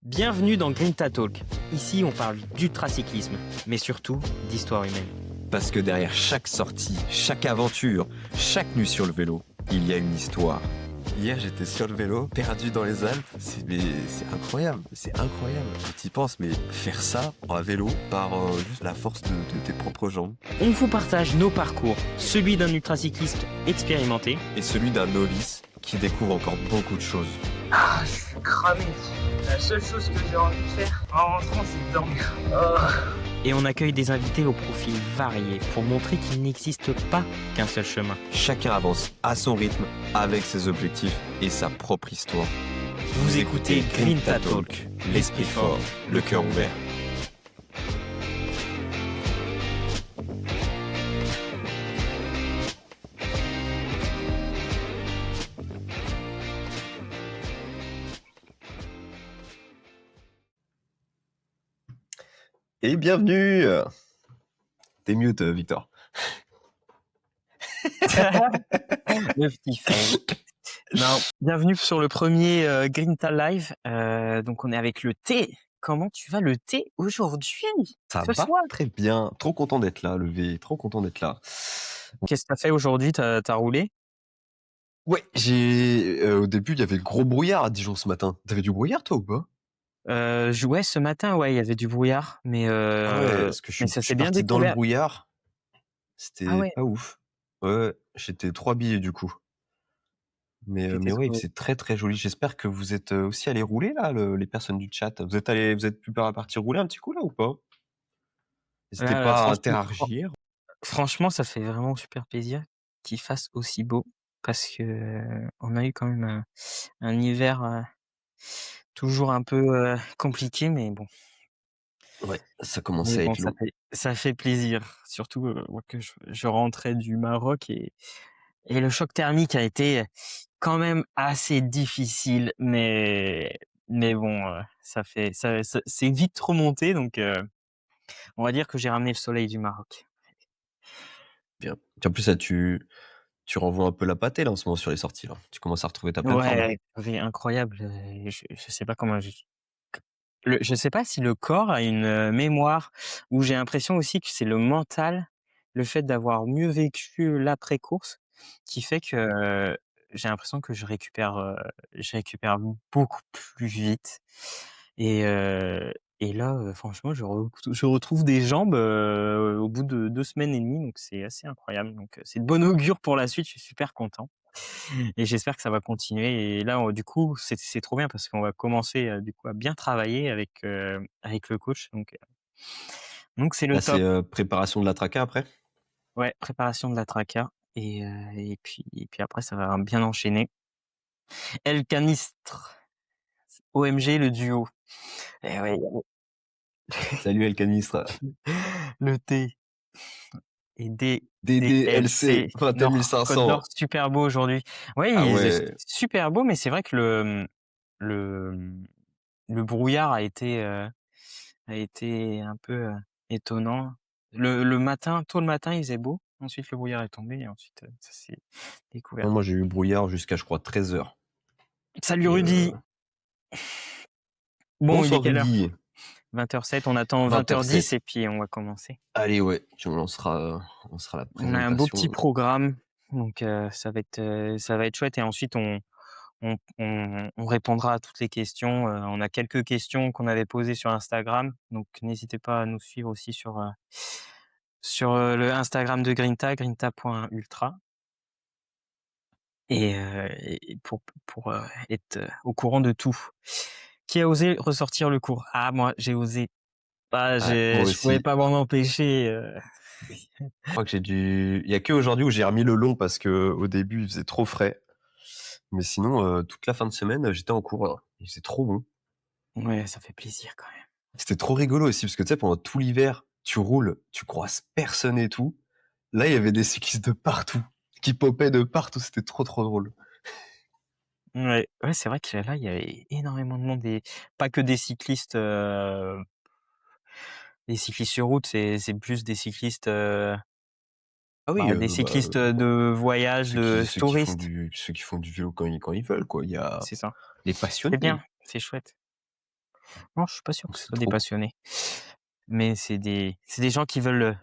Bienvenue dans Grinta Talk. Ici, on parle d'ultracyclisme, mais surtout d'histoire humaine. Parce que derrière chaque sortie, chaque aventure, chaque nuit sur le vélo, il y a une histoire. Hier, j'étais sur le vélo, perdu dans les Alpes. C'est incroyable, c'est incroyable. Quand tu y penses, mais faire ça à vélo par juste la force de tes propres jambes. On vous partage nos parcours, celui d'un ultracycliste expérimenté et celui d'un novice qui découvre encore beaucoup de choses. Ah, je suis cramé. La seule chose que j'ai envie de faire en rentrant, c'est de dormir. Et on accueille des invités aux profils variés pour montrer qu'il n'existe pas qu'un seul chemin. Chacun avance à son rythme, avec ses objectifs et sa propre histoire. Vous écoutez Grinta Talk, l'esprit fort, le cœur ouvert. Et bienvenue. T'es mute, Victor. Le petit fail. Non, bienvenue sur le premier Grinta Live. Donc on est avec le thé. Comment tu vas le thé aujourd'hui? Ça va très bien. Trop content d'être là, le V. Trop content d'être là. Qu'est-ce que t'as fait aujourd'hui? T'as roulé? Ouais, au début, il y avait gros brouillard à Dijon ce matin. T'avais du brouillard, toi, ou pas? Ouais, ce matin, ouais, il y avait du brouillard, mais parce que je suis bien parti dans le découvert. brouillard. C'était ouais. pas ouf. Ouais, j'étais 3 billets du coup. Mais ouais, c'est très très joli. J'espère que vous êtes aussi allés rouler là, les personnes du chat. Vous êtes pu partir rouler un petit coup là ou pas? N'hésitez pas à interagir. Franchement, ça fait vraiment super plaisir qu'il fasse aussi beau parce que on a eu quand même un hiver toujours un peu compliqué, mais bon. Ouais, ça commence à être long. Ça fait plaisir, surtout que je rentrais du Maroc et le choc thermique a été quand même assez difficile, mais bon, c'est vite remonté, donc on va dire que j'ai ramené le soleil du Maroc. Bien. En plus, là, tu renvoies un peu la pâtée là en ce moment sur les sorties là. Tu commences à retrouver ta pleine forme. Ouais, c'est incroyable. Je sais pas comment je sais pas si le corps a une mémoire, ou j'ai l'impression aussi que c'est le mental, le fait d'avoir mieux vécu l'après-course, qui fait que j'ai l'impression que je récupère beaucoup plus vite. Et là, franchement, je retrouve des jambes au bout de 2 semaines et demie, donc c'est assez incroyable. Donc c'est de bon augure pour la suite, je suis super content. Et j'espère que ça va continuer. Et là, du coup, c'est trop bien parce qu'on va commencer du coup à bien travailler avec le coach. Donc c'est le Là, top. c'est préparation de la traca après. Ouais, préparation de la traca et puis après ça va bien enchaîner. El Canistre, OMG le duo. Et ouais, Salut El Canistre. le T et DDLC 21500. Côte d'Or, super beau aujourd'hui. Ouais, ouais. super beau, mais c'est vrai que le brouillard a été un peu étonnant. Le matin, tôt le matin, il faisait beau. Ensuite, le brouillard est tombé et ensuite, ça s'est découvert. Non, moi, j'ai eu brouillard jusqu'à, je crois, 13h. Salut Rudy. Bon, bonsoir, il est quelle Rudy. heure? 20h07, on attend 20h10 et puis on va commencer. Allez, ouais, on sera la présentation. On a un beau petit programme, donc ça va être chouette. Et ensuite, on répondra à toutes les questions. On a quelques questions qu'on avait posées sur Instagram, donc n'hésitez pas à nous suivre aussi sur le Instagram de Grinta, grinta.ultra, et pour être au courant de tout. Qui a osé ressortir le cours? Ah, moi, j'ai osé. Je pouvais pas m'en empêcher. Je crois que il y a que aujourd'hui où j'ai remis le long parce que au début il faisait trop frais. Mais sinon, toute la fin de semaine, j'étais en cours. Il faisait trop bon. Ouais, ça fait plaisir quand même. C'était trop rigolo aussi parce que tu sais, pendant tout l'hiver, tu roules, tu croises personne et tout. Là, il y avait des cyclistes de partout qui popaient de partout. C'était trop trop drôle. Ouais, c'est vrai que là, il y avait énormément de monde, et pas que des cyclistes. Les cyclistes sur route, c'est plus des cyclistes. Des cyclistes de voyage, de touristes. Ceux qui font du vélo quand ils veulent, quoi. Il y a C'est ça. les passionnés. C'est bien, c'est chouette. Non, je suis pas sûr Donc que ce c'est soit des trop. passionnés, mais c'est des gens qui veulent,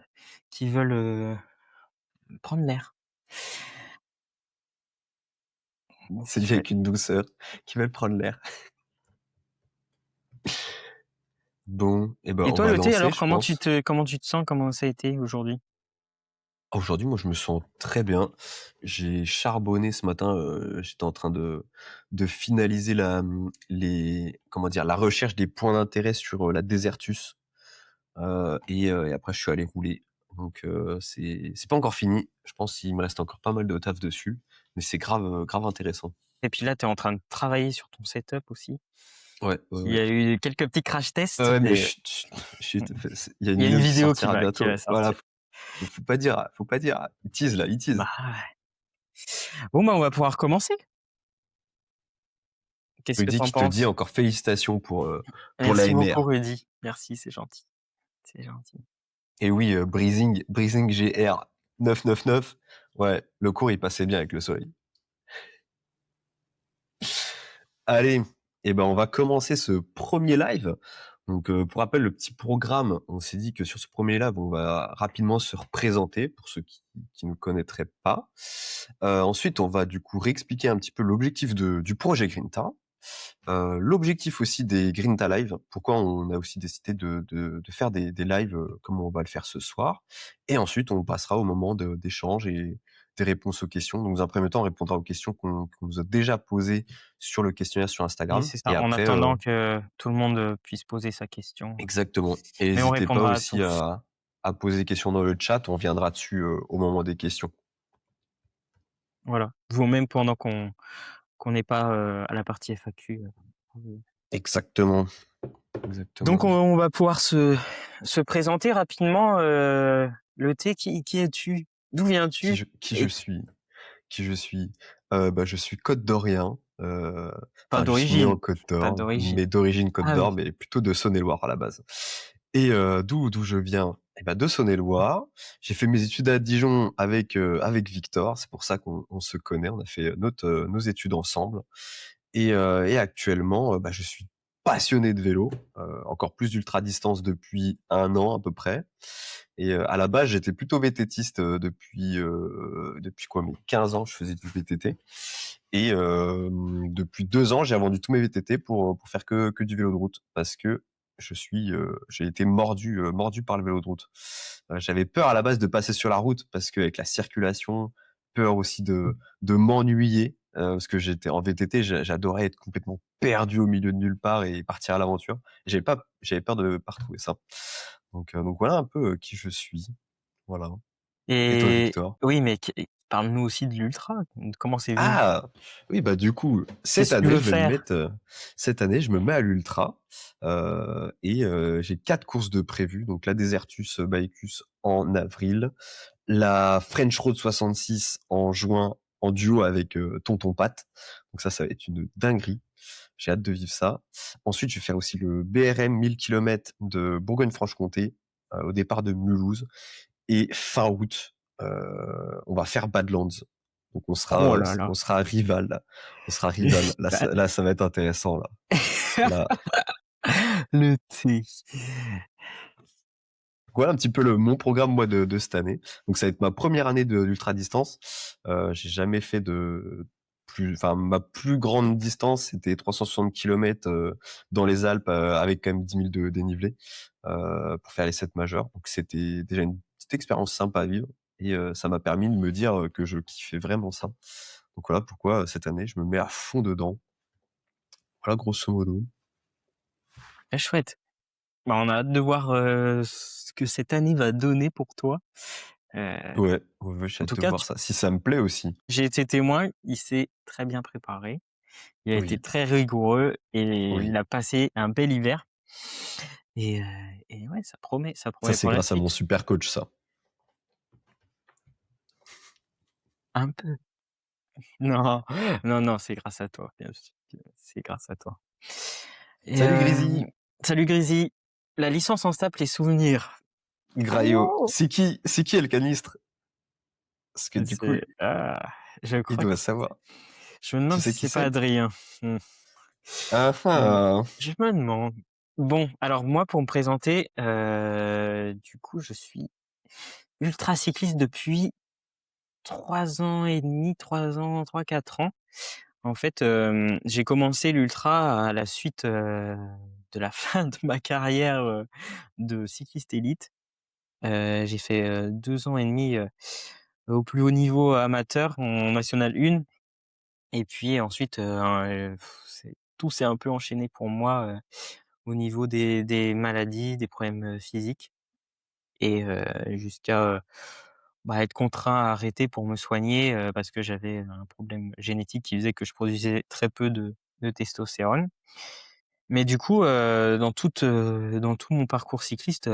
prendre l'air. C'est C'est dit avec chouette. une douceur qui veulent prendre l'air. Bon, et ben Et on toi, va le thé lancer, alors, je pense. comment tu te sens? Comment ça a été aujourd'hui? Aujourd'hui, moi, je me sens très bien. J'ai charbonné ce matin, j'étais en train de finaliser les comment dire? La recherche des points d'intérêt sur, la Désertus, et après je suis allé rouler. Donc c'est pas encore fini. Je pense qu'il me reste encore pas mal de taf dessus, mais c'est grave, grave intéressant. Et puis là, tu es en train de travailler sur ton setup aussi. Ouais, ouais, Il y ouais. a eu quelques petits crash Ouais, tests ouais, mais et chut, chut, chut, il y a il une y a une vidéo qui vidéo sortira qui va bientôt. Voilà, sortir. faut pas dire, faut pas dire. Il tease là, il tease. Bah, ouais. Bon, bah, on va pouvoir commencer. Qu'est-ce que Rudy tu en qui te dit penses? encore félicitations pour Merci beaucoup, l'AMR. Rudy. Merci, c'est gentil. C'est gentil. Et oui, Breezing GR 999. Ouais, le cours, il passait bien avec le soleil. Allez, et ben, on va commencer ce premier live. Donc, pour rappel, le petit programme, on s'est dit que sur ce premier live, on va rapidement se représenter pour ceux qui ne connaîtraient pas. Ensuite, on va du coup réexpliquer un petit peu l'objectif du projet Grinta. L'objectif aussi des Grinta Live, pourquoi on a aussi décidé de faire des lives comme on va le faire ce soir. Et ensuite, on passera au moment d'échange et des réponses aux questions. Donc, dans un premier temps, on répondra aux questions qu'on nous a déjà posées sur le questionnaire sur Oui, Instagram. c'est Et ça, en après, attendant que tout le monde, puisse poser sa question, exactement. Et mais on n'hésitez pas répondra à tout. aussi à poser des questions dans le chat. On viendra dessus au moment des questions. Voilà. Vous-même pendant qu'on n'est pas, à la partie FAQ, vous Exactement. donc Exactement. on va pouvoir se présenter rapidement, le thé, qui es-tu? D'où viens-tu? Qui je Et suis? Qui je suis? Bah, je suis Côte d'Orien, pas enfin, je suis né en d'origine, Côte pas d'Or, d'origine. mais d'origine Côte Ah oui. d'Or, mais plutôt de Saône-et-Loire à la base. Et d'où je viens? Eh bah, de Saône-et-Loire. J'ai fait mes études à Dijon avec Victor, c'est pour ça qu'on se connaît. On a fait nos études ensemble et actuellement, bah, je suis passionné de vélo, encore plus d'ultra distance depuis 1 an à peu près. Et à la base, j'étais plutôt VTTiste depuis quoi? Mes 15 ans, je faisais du VTT. Et depuis 2 ans, j'ai vendu tous mes VTT pour faire que du vélo de route parce que j'ai été mordu par le vélo de route. J'avais peur à la base de passer sur la route parce qu'avec la circulation, peur aussi de m'ennuyer, parce que j'étais en VTT, j'adorais être complètement perdu au milieu de nulle part et partir à l'aventure. J'avais peur de pas retrouver ça. Donc voilà un peu, qui je suis. Voilà. Et toi, Et Victor? oui, mais parle-nous aussi de l'ultra. Comment c'est venu? Ah! Oui, bah, du coup, Qu'est-ce que tu veux faire? cette année, je me mets à l'ultra, et j'ai 4 courses de prévues. Donc la Désertus Bicus en avril, la French Road 66 en juin, en duo avec, Tonton Pat. Donc ça va être une dinguerie. J'ai hâte de vivre ça. Ensuite, je vais faire aussi le BRM 1000 km de Bourgogne-Franche-Comté, au départ de Mulhouse. Et fin août, on va faire Badlands. Donc Oh là là. on sera rival là. On sera rival. Bah, Là, ça va être intéressant là. Là, le thé. voilà un petit peu mon programme moi de cette année. Donc ça va être ma première année d'ultra distance. J'ai jamais fait ma plus grande distance c'était 360 km dans les Alpes avec quand même 10 000 de dénivelé pour faire les 7 majeurs. Donc c'était déjà une petite expérience sympa à vivre et ça m'a permis de me dire que je kiffais vraiment ça. Donc voilà pourquoi cette année je me mets à fond dedans. Voilà grosso modo. Ah chouette. Bah, on a hâte de voir, ce que cette année va donner pour toi. Heu, Ouais, ouais, ouais, j'ai En hâte tout de cas, voir ça. Si ça me plaît aussi. j'ai été témoin, il s'est très bien préparé. Il a été Oui, très rigoureux et il oui. a passé un bel hiver et heu et ouais, ça Ça promet c'est pour la grâce à mon suite. super coach ça. Un peu. Non, non, non, c'est grâce à toi, bien sûr que c'est grâce à toi. Et Salut Grisi! salut Grisi, la licence en STAPS, les souvenirs. Graillot. Oh! C'est qui El Canistre? Parce que du coup, C'est je il crois que doit savoir. je me Tu demande sais si qui c'est pas c'est? Adrien. Mmh. Ah Mmh. ah! Je me demande. Bon, alors moi, pour me présenter, du coup, je suis ultra cycliste depuis 3 ans et demi, 3 ans, 3 4 ans. En fait, j'ai commencé l'ultra à la suite, de la fin de ma carrière, de cycliste élite. J'ai fait, 2 ans et demi, au plus haut niveau amateur en national 1 et puis ensuite, c'est tout s'est un peu enchaîné pour moi, au niveau des maladies, des problèmes, physiques et jusqu'à, bah, être contraint à arrêter pour me soigner, parce que j'avais un problème génétique qui faisait que je produisais très peu de testostérone. Mais du coup, dans tout mon parcours cycliste,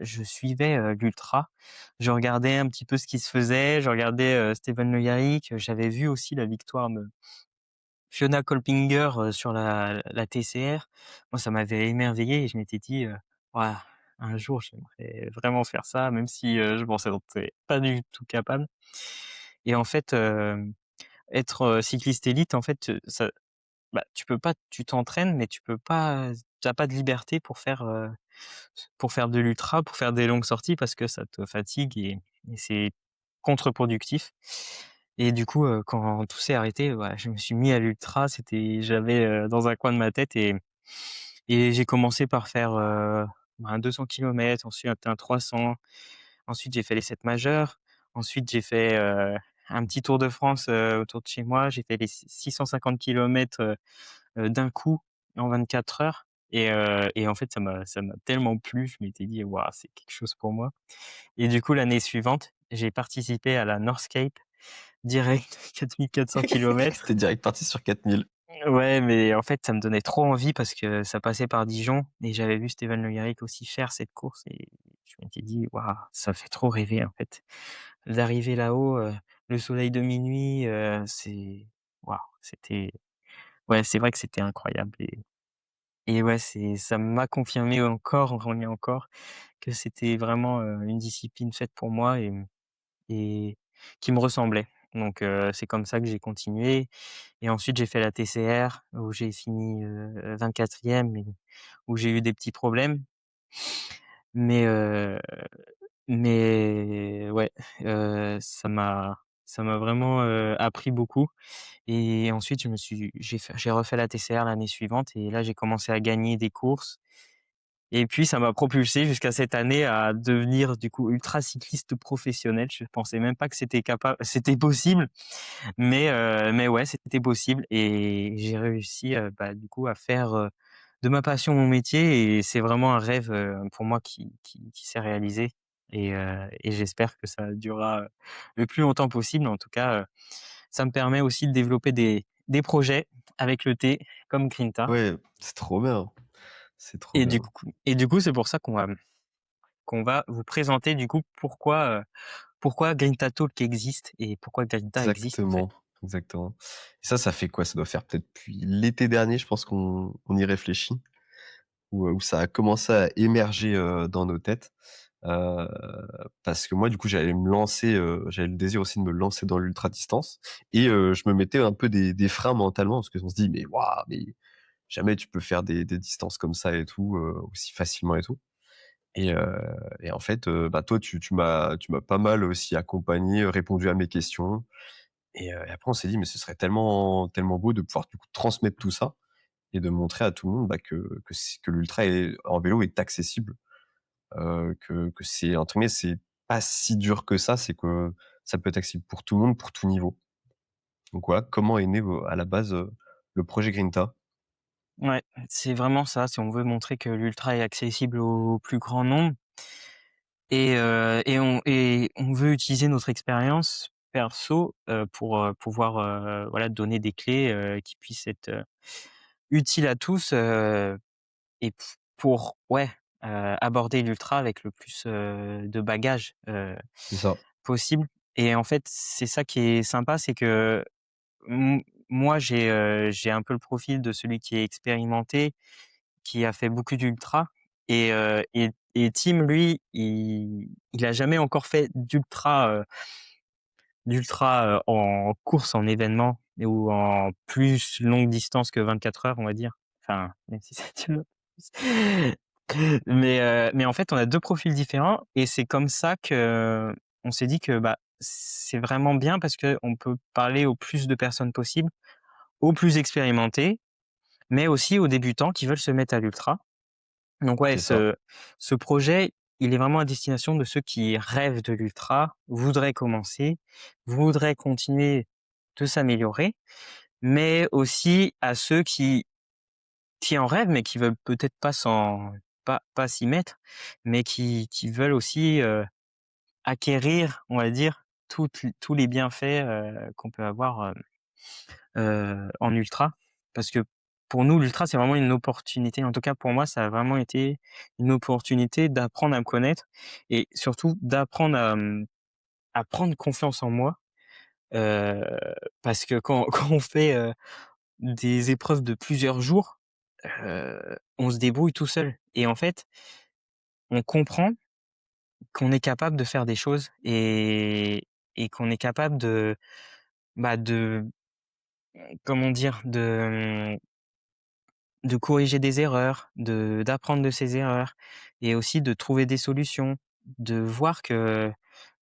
je suivais, l'ultra. Je regardais un petit peu ce qui se faisait, je regardais, Steven Le Yarrick, j'avais vu aussi la victoire de Fiona Kolpinger, sur la TCR. Moi, ça m'avait émerveillé et je m'étais dit, «Waouh, un jour, j'aimerais vraiment faire ça», même si, je m'en sentais pas du tout capable et en fait, être, cycliste élite, en fait, ça bah, tu peux pas tu t'entraînes, mais tu peux pas tu as pas de liberté pour faire de l'ultra, pour faire des longues sorties parce que ça te fatigue et c'est contre-productif et du coup, quand tout s'est arrêté, ouais, je me suis mis à l'ultra. J'avais, dans un coin de ma tête et j'ai commencé par faire, un 200 kilomètres, ensuite un 300. Ensuite, j'ai fait les 7 majeurs. Ensuite, j'ai fait, un petit Tour de France, autour de chez moi. J'ai fait les 650 kilomètres, d'un coup en 24 heures et en fait, ça m'a tellement plu. Je m'étais dit: «Waouh, c'est quelque chose pour moi» et du coup, l'année suivante, j'ai participé à la North Cape direct, 4 400 kilomètres. T'es direct parti sur 4000. Ouais, mais en fait, ça me donnait trop envie parce que ça passait par Dijon et j'avais vu Steven Le Yarrick aussi faire cette course et je m'étais dit: «Waouh, ça fait trop rêver, en fait». D'arriver là-haut, le soleil de minuit, c'est waouh, c'était ouais, c'est vrai que c'était incroyable et ouais, ça m'a confirmé encore que c'était vraiment, une discipline faite pour moi et qui me ressemblait. Donc c'est comme ça que j'ai continué et ensuite j'ai fait la TCR où j'ai fini, 24e et où j'ai eu des petits problèmes. Mais ouais, ça m'a vraiment, appris beaucoup et ensuite j'ai refait la TCR l'année suivante et là j'ai commencé à gagner des courses et puis ça m'a propulsé jusqu'à cette année à devenir du coup ultra cycliste professionnel. Je pensais même pas que c'était possible, mais ouais, c'était possible et j'ai réussi, bah, du coup à faire, de ma passion mon métier et c'est vraiment un rêve, pour moi qui s'est réalisé et j'espère que ça durera, le plus longtemps possible. En tout cas, ça me permet aussi de développer des projets avec le thé comme Grinta Ouais, c'est trop bien, c'est trop bien. et du coup, c'est pour ça qu'on va vous présenter du coup pourquoi Grinta Talk existe et pourquoi Grinta existe en fait. Exactement, exactement. Et ça fait quoi? Ça doit faire peut-être depuis l'été dernier, je pense qu'on y réfléchit, où ça a commencé à émerger, dans nos têtes. Heu, Parce que moi, du coup, j'avais le désir aussi de me lancer dans l'ultra distance et je me mettais un peu des freins mentalement parce qu'on se dit: «Mais waouh, mais jamais tu peux faire des distances comme ça et tout, aussi facilement et tout». Et en fait, bah, toi, tu m'as pas mal aussi accompagné, répondu à mes questions et après on s'est dit: «Mais ce serait tellement tellement beau de pouvoir du coup transmettre tout ça et de montrer à tout le monde, bah, que l'ultra est en vélo est accessible, que c'est entre guillemets, c'est pas si dur que ça, c'est que ça peut être accessible pour tout le monde, pour tout niveau». Donc voilà, comment est né, à la base, le projet Grinta? Ouais, c'est vraiment ça, si on veut montrer que l'ultra est accessible au plus grand nombre et on veut utiliser notre expérience perso, pour, pouvoir, voilà, donner des clés, qui puissent être, utiles à tous, et pour ouais, aborder l'ultra avec le plus, de bagages, C'est ça. possible et en fait, c'est ça qui est sympa, c'est que moi j'ai un peu le profil de celui qui est expérimenté, qui a fait beaucoup d'ultra et Tim lui, il a jamais encore fait d'ultra, en course, en événement ou en plus longue distance que 24 heures, on va dire. enfin, même si ça dure mais en fait, on a 2 profils différents et c'est comme ça que on s'est dit que, bah, c'est vraiment bien parce qu'on peut parler au plus de personnes possible, aux plus expérimentés, mais aussi aux débutants qui veulent se mettre à l'ultra. Donc ouais, C'est ça. ce projet, il est vraiment à destination de ceux qui rêvent de l'ultra, voudraient commencer, voudraient continuer de s'améliorer, mais aussi à ceux qui en rêvent, mais qui veulent peut-être pas s'y mettre, mais qui veulent aussi, acquérir, on va dire, tous les bienfaits, qu'on peut avoir, en ultra. Parce que pour nous, l'ultra, c'est vraiment une opportunité. En tout cas, pour moi, ça a vraiment été une opportunité d'apprendre à me connaître et surtout d'apprendre à prendre confiance en moi. Heu, parce que quand on fait, des épreuves de plusieurs jours, on se débrouille tout seul et en fait, on comprend qu'on est capable de faire des choses et qu'on est capable de, bah, de comment dire? De corriger des erreurs, d'apprendre de ses erreurs et aussi de trouver des solutions, de voir que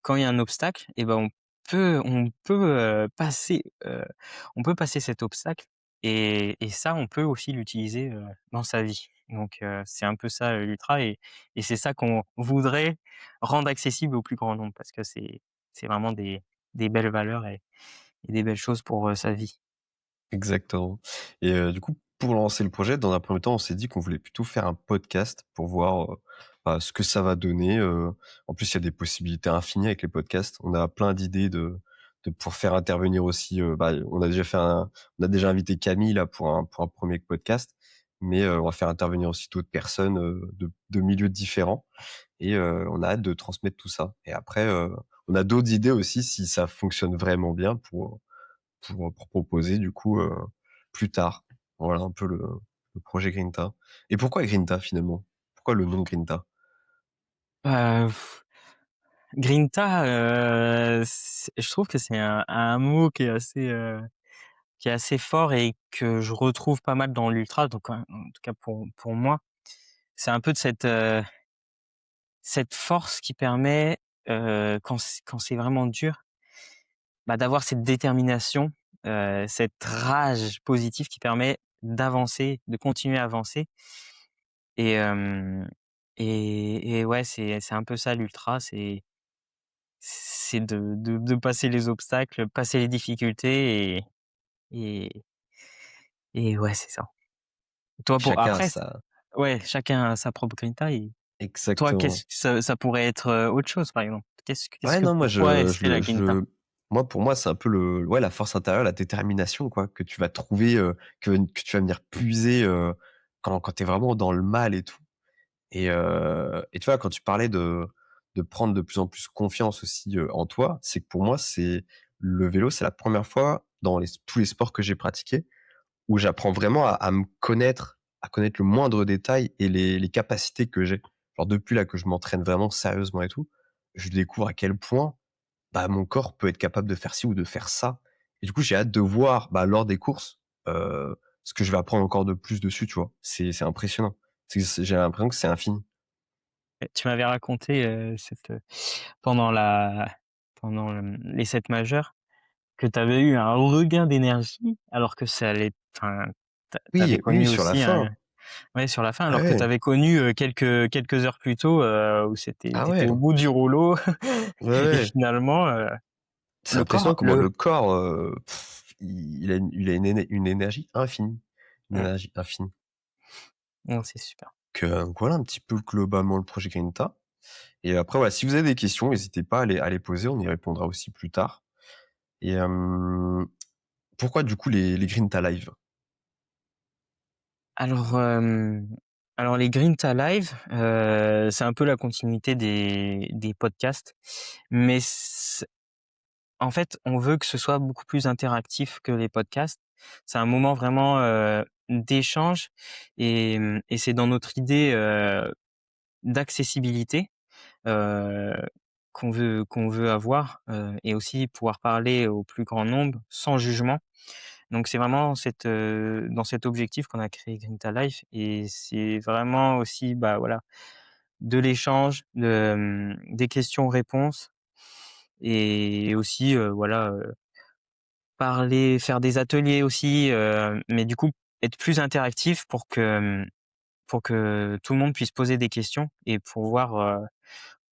quand il y a un obstacle et ben, on peut passer cet obstacle et ça, on peut aussi l'utiliser, dans sa vie. Donc c'est un peu ça, l'ultra et c'est ça qu'on voudrait rendre accessible au plus grand nombre parce que c'est vraiment des belles valeurs et des belles choses pour, sa vie. Exactement. Et du coup, pour lancer le projet, dans un premier temps, on s'est dit qu'on voulait plutôt faire un podcast pour voir, bah, ce que ça va donner, en plus, il y a des possibilités infinies avec les podcasts. On a plein d'idées de pouvoir faire intervenir aussi, bah, on a déjà invité Camille là pour un 1er podcast, mais on va faire intervenir aussi d'autres personnes, de milieux différents et on a hâte de transmettre tout ça et après, on a d'autres idées aussi si ça fonctionne vraiment bien pour proposer du coup, plus tard. Voilà un peu le projet Grinta. Et pourquoi Grinta finalement? Pourquoi le nom Grinta? Heu, Grinta, je trouve que c'est un mot qui est assez fort et que je retrouve pas mal dans l'ultra, donc en tout cas pour moi. C'est un peu de cette force qui permet, quand c'est vraiment dur, bah, d'avoir cette détermination, cette rage positive qui permet d'avancer, de continuer à avancer et hem et ouais, c'est un peu ça l'ultra, c'est de passer les obstacles, passer les difficultés et et ouais, c'est ça. Toi pour Chacun a après sa ouais, chacun a sa propre grinta et toi, exactement. qu'est-ce que ça pourrait être, autre chose, par exemple? Qu'est-ce Ouais, que non, moi pour toi je serait la le je grinta? le moi pour moi c'est un peu le ouais la force intérieure, la détermination quoi, que tu vas trouver, que tu vas venir puiser, quand tu es vraiment dans le mal et tout. Et tu vois, quand tu parlais de prendre de plus en plus confiance aussi, en toi, c'est que pour moi, c'est le vélo, c'est la première fois dans tous les sports que j'ai pratiqués où j'apprends vraiment à me connaître, à connaître le moindre détail et les capacités que j'ai. Genre depuis là que je m'entraîne vraiment sérieusement et tout, je découvre à quel point, bah, mon corps peut être capable de faire ci ou de faire ça. Et du coup, j'ai hâte de voir, bah, lors des courses, ce que je vais apprendre encore de plus dessus, tu vois? C'est impressionnant. J'ai l'impression que c'est infini. Tu m'avais raconté, pendant les 7 majeurs, que tu avais eu un regain d'énergie alors que ça allait enfin, tu avais Oui, oui, oui, connu sur la aussi un fin. ouais, sur la fin, Ah alors que tu ouais. avais connu, quelques heures plus tôt, où Ah tu étais ouais. au bout du rouleau Ouais, et ouais. finalement, C'est le impressionnant corps comment le corps, il a une énergie infinie. Une mmh, énergie infinie. non, c'est super. Donc voilà un petit peu globalement le projet Grinta. Et après voilà, si vous avez des questions, n'hésitez pas à les poser, on y répondra aussi plus tard. Et pourquoi du coup les Grinta Live? Alors, alors les Grinta Live, c'est un peu la continuité des podcasts, mais en fait, on veut que ce soit beaucoup plus interactif que les podcasts. C'est un moment vraiment, d'échange et c'est dans notre idée, d'accessibilité, heu, qu'on veut avoir, et aussi pouvoir parler au plus grand nombre sans jugement. Donc c'est vraiment dans cet objectif qu'on a créé Grinta Life et c'est vraiment aussi, bah, voilà, de l'échange, des questions-réponses et aussi, voilà, parler, faire des ateliers aussi, mais du coup, être plus interactif pour que tout le monde puisse poser des questions et pouvoir,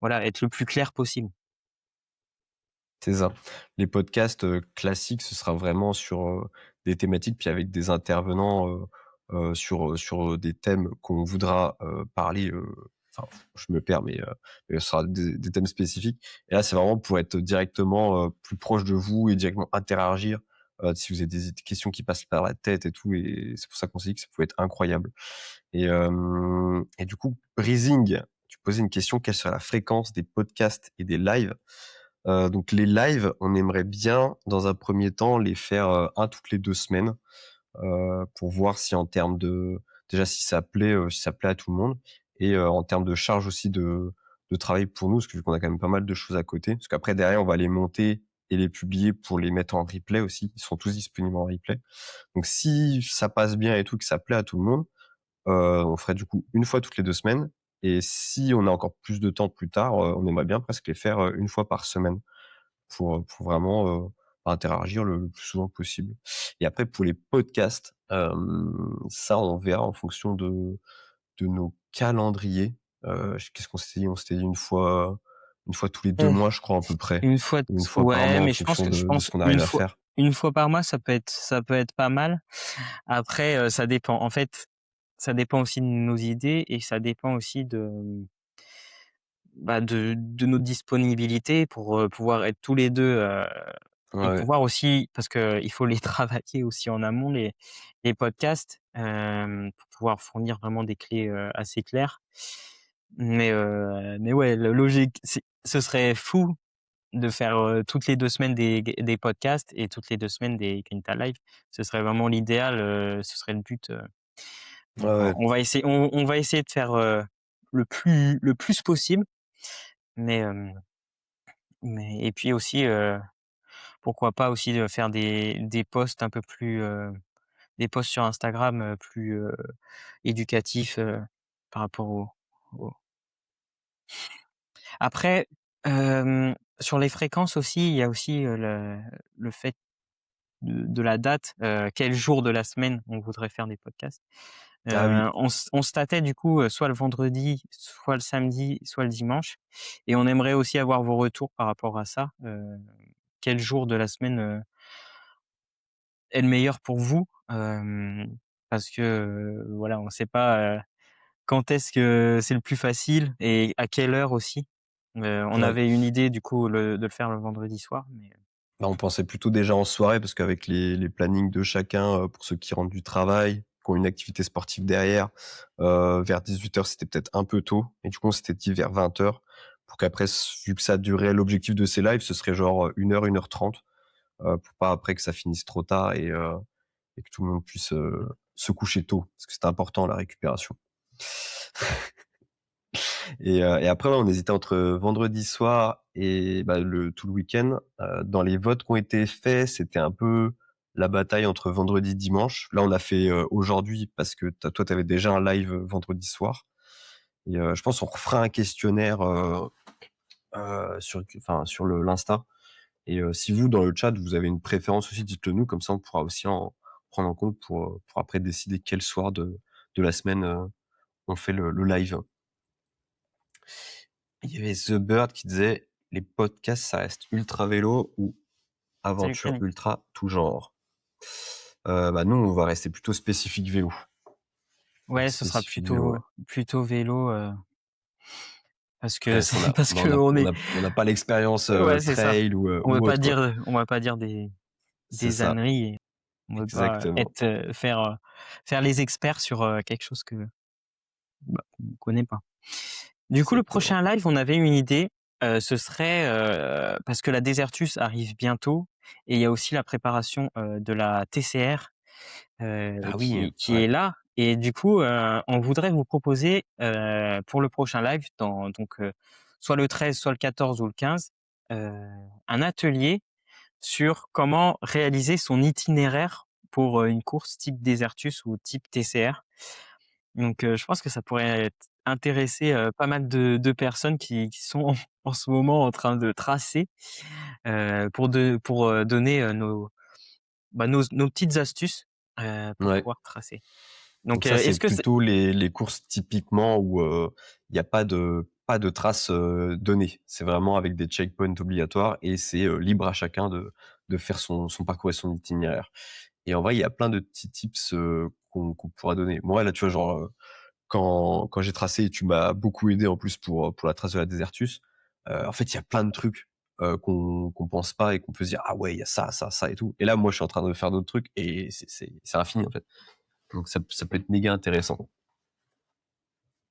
voilà, être le plus clair possible. C'est ça. Les podcasts, classiques, ce sera vraiment sur, des thématiques, puis avec des intervenants, sur des thèmes qu'on voudra, parler, enfin, je me perds, mais ce sera des thèmes spécifiques. Et là, c'est vraiment pour être directement, plus proche de vous et directement interagir, si vous avez des questions qui passent par la tête et tout, et c'est pour ça qu'on s'est dit que ça pouvait être incroyable. Et du coup, Breezing, tu posais une question: quelle serait la fréquence des podcasts et des lives? Donc les lives, on aimerait bien, dans un premier temps, les faire, 1 toutes les 2 semaines, pour voir si en termes de déjà si ça plaît à tout le monde et en termes de charge aussi de travail pour nous, parce que vu qu'on a quand même pas mal de choses à côté. Parce qu'après derrière, on va les monter et les publier pour les mettre en replay aussi. Ils sont tous disponibles en replay. Donc si ça passe bien et tout, que ça plaît à tout le monde, on ferait du coup une fois toutes les 2 semaines, et si on a encore plus de temps plus tard, on aimerait bien presque les faire, 1 fois par semaine pour vraiment, interagir le plus souvent possible. Et après pour les podcasts, ça on verra en fonction de nos calendriers. Qu'est-ce qu'on s'était dit? On s'était dit une fois tous les 2 Mmh. mois, je crois à peu près, Une fois ou une fois par Ouais, mois en mais fonction je de ce pense qu'on arrive à faire. une fois par mois, ça peut être pas mal. Après, ça dépend. En fait, ça dépend aussi de nos idées et ça dépend aussi bah, de notre disponibilité pour, pouvoir être tous les 2 et Ouais, pouvoir aussi parce qu'il faut les travailler aussi en amont les podcasts, pour pouvoir fournir vraiment des clés, assez claires. Mais ouais, le logique, ce serait fou de faire, toutes les 2 semaines des podcasts et toutes les 2 semaines des Quinta Live. Ce serait vraiment l'idéal, ce serait le but, ouais, donc ouais, on va essayer de faire, le plus possible, mais mais et puis aussi, pourquoi pas aussi, faire des posts un peu plus, des posts sur Instagram, plus, éducatifs, par rapport au après, sur les fréquences aussi, il y a aussi, le fait de la date, quel jour de la semaine on voudrait faire des podcasts. ah oui. On se tâtait du coup, soit le vendredi, soit le samedi, soit le dimanche et on aimerait aussi avoir vos retours par rapport à ça. Quel jour de la semaine, est le meilleur pour vous? Parce que, voilà, on ne sait pas, quand est-ce que c'est le plus facile et à quelle heure aussi. On Ouais. avait une idée du coup de le faire le vendredi soir, mais Bah, on pensait plutôt déjà en soirée parce qu'avec les plannings de chacun, pour ceux qui rentrent du travail, qui ont une activité sportive derrière, vers 18h c'était peut-être un peu tôt, et du coup on s'était dit vers 20h pour qu'après vu que ça durait, l'objectif de ces lives, ce serait genre, 1 heure 30, pour pas après que ça finisse trop tard et que tout le monde puisse, se coucher tôt, parce que c'est important la récupération. Et après, ouais, on hésitait entre vendredi soir et bah, tout le week-end. Dans les votes qui ont été faits, c'était un peu la bataille entre vendredi et dimanche. Là, on a fait, aujourd'hui parce que toi, tu avais déjà un live, vendredi soir, et je pense qu'on refera un questionnaire, sur le l'Insta, et si vous, dans le chat, vous avez une préférence aussi, dites-le nous, comme ça on pourra aussi en prendre en compte pour après décider quel soir de la semaine, on fait le live. Il y avait The Bird qui disait: «Les podcasts, ça reste ultra vélo ou salut aventure Camille. ultra tout genre?» Bah, nous, on va rester plutôt spécifique vélo. On va être Ouais, ce sera spécifique vélo, ouais. plutôt vélo, parce que Après, c'est si on a parce bah, on a qu'on on est a on n'a pas l'expérience, ouais, c'est ça. trail ou autre, quoi. On va pas dire C'est des ça, âneries et on veut pas exactement. être, faire les experts sur, quelque chose bah, qu'on connaît pas. Du coup, le Exactement. prochain live, on avait une idée, ce serait, parce que la Desertus arrive bientôt et il y a aussi la préparation, de la TCR, Ah oui, qui ouais. est là et du coup, on voudrait vous proposer, pour le prochain live soit le 13, soit le 14 ou le 15, heu, un atelier sur comment réaliser son itinéraire pour, une course type Desertus ou type TCR. Donc je pense que ça pourrait intéresser, pas mal de personnes qui sont en ce moment en train de tracer, pour donner, nos petites astuces, pour Ouais. pouvoir tracer. Donc Donc ça, c'est est-ce que c'est plutôt les courses typiquement où il y a pas de traces données. C'est vraiment avec des checkpoints obligatoires et c'est libre à chacun de faire son parcours et son itinéraire. Et en vrai, il y a plein de petits tips qu'on pourra donner. Moi, là, tu vois, genre, quand j'ai tracé, tu m'as beaucoup aidé en plus pour la trace de la Desertus. En fait, il y a plein de trucs qu'on pense pas et qu'on peut se dire ah ouais, il y a ça, ça, ça et tout. Et là, moi, je suis en train de faire d'autres trucs et c'est infini en fait. Donc ça peut être méga intéressant.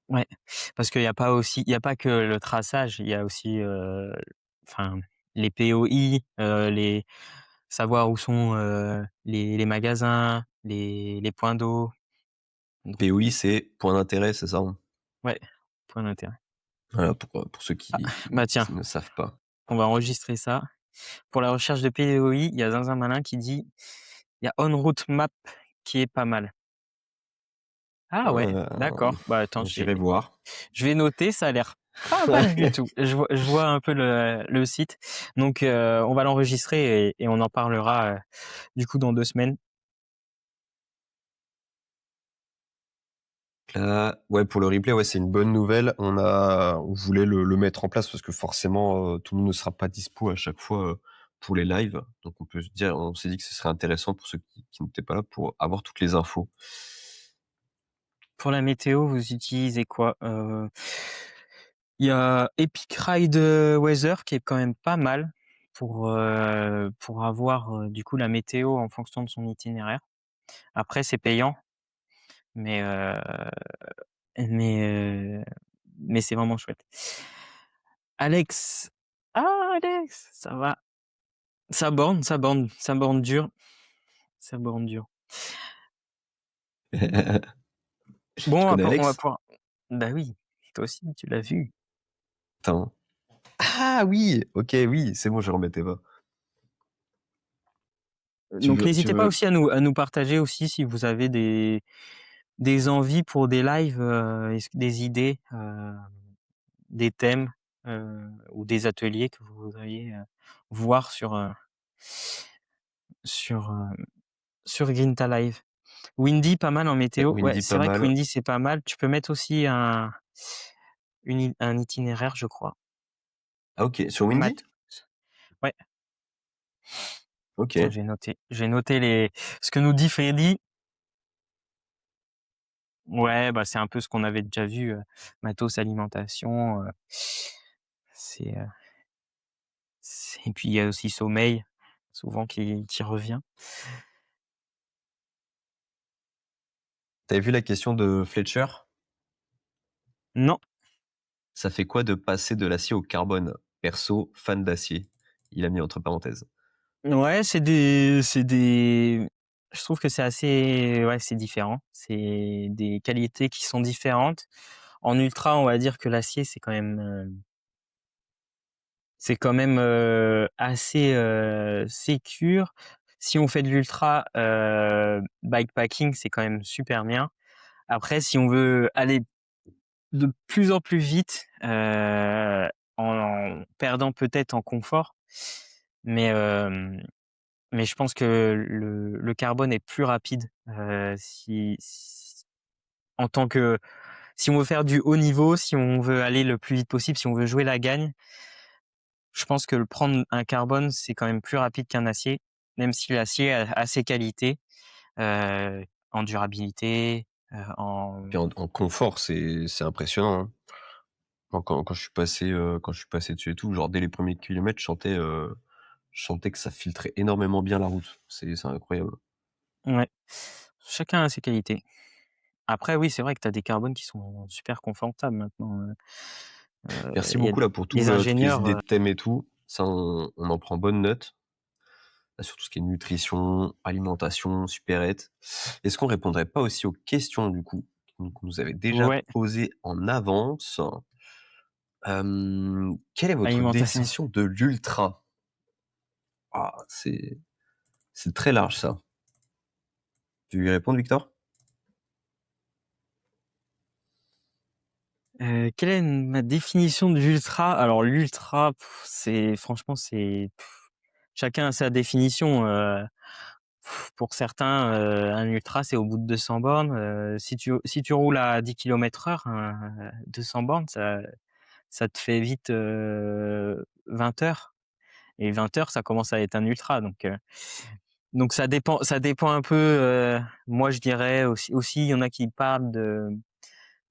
Ouais, parce qu'il y a pas que le traçage, il y a aussi, enfin, les POI, les savoir où sont, les magasins, les points d'eau. Donc POI, c'est point d'intérêt, c'est ça, hein? ouais, point d'intérêt. Voilà, pour ceux Ah, qui bah, qui tiens, qui ne savent pas. on va enregistrer ça. Pour la recherche de POI, il y a Zinzin Malin qui dit: «Il y a On Route Map qui est pas mal». Ah ouais, d'accord. Bah, attends, J'irai voir. je vais noter, ça a l'air pas mal du tout. Je vois un peu le site. Donc on va l'enregistrer et on en parlera, du coup dans 2 semaines. Là, ouais, pour le replay, ouais, c'est une bonne nouvelle. On voulait le mettre en place parce que forcément, tout le monde ne sera pas dispo à chaque fois, pour les lives. Donc on s'est dit que ce serait intéressant pour ceux qui n'étaient pas là pour avoir toutes les infos. Pour la météo, vous utilisez quoi? Il y a Epic Ride Weather qui est quand même pas mal pour avoir, du coup la météo en fonction de son itinéraire. Après c'est payant, mais mais heu, mais c'est vraiment chouette. Alex, ah Alex, ça va. Ça borne dur, ça borne dur. Tu Bon, connais on va Alex? pouvoir bah oui, toi aussi tu l'as vu. Attends. Ah oui! OK, oui, c'est bon, je remettais pas. Tu Donc veux tu n'hésitez pas veux aussi à nous partager aussi si vous avez des envies pour des lives, est-ce que des idées, des thèmes, ou des ateliers que vous voudriez, voir sur, sur Grinta Live. Windy, pas mal en ouais, météo. Ouais, Windy c'est pas vrai que mal. Windy, c'est pas mal. Tu peux mettre aussi un itinéraire, je crois. Ah OK, sur Mat Windy? Ouais, tiens, OK. j'ai noté ce que nous dit Freddy. Ouais, bah, c'est un peu ce qu'on avait déjà vu, matos, alimentation, c'est, et puis il y a aussi sommeil, souvent qui revient. Tu vu la question de Fletcher? Non, Ça fait quoi de passer de l'acier au carbone? Perso, fan d'acier. Il a mis entre parenthèses. ouais, c'est des je trouve que c'est assez ouais, c'est différent. C'est des qualités qui sont différentes. En ultra, on va dire que l'acier, c'est quand même assez, sécure. Si on fait de l'ultra, bikepacking, c'est quand même super bien. Après, si on veut aller de plus en plus vite, en perdant peut-être en confort, mais mais je pense que le carbone est plus rapide, si en tant que si on veut faire du haut niveau, si on veut aller le plus vite possible, si on veut jouer la gagne, je pense que le prendre un carbone, c'est quand même plus rapide qu'un acier, même si l'acier a ses qualités, en durabilité, en Puis en confort, c'est impressionnant, hein. Moi, quand je suis passé dessus et tout, genre dès les premiers kilomètres, je sentais que ça filtrait énormément bien la route. C'est incroyable. ouais, chacun a ses qualités. Après oui, c'est vrai que tu as des carbones qui sont super confortables maintenant, Merci il y a beaucoup là pour les toutes les ingénieurs, idées de thèmes et tout. Ça, on en prend bonne note. Là, sur tout ce qui est nutrition, alimentation, supérette. Est-ce qu'on répondrait pas aussi aux questions du coup qu'on nous avait déjà ouais, posées en avance? Quelle est votre alimentation. définition de l'ultra? Ah, c'est très large ça. Tu veux y répondre, Victor? Quelle est ma définition de l'ultra? Alors l'ultra, c'est franchement, chacun a sa définition. Pour certains, un ultra, c'est au bout de 200 bornes. Si tu roules à 10 km/h, 200 bornes, ça te fait vite 20 heures. Et 20 heures, ça commence à être un ultra. Donc ça dépend un peu. Moi, je dirais aussi, il y en a qui parlent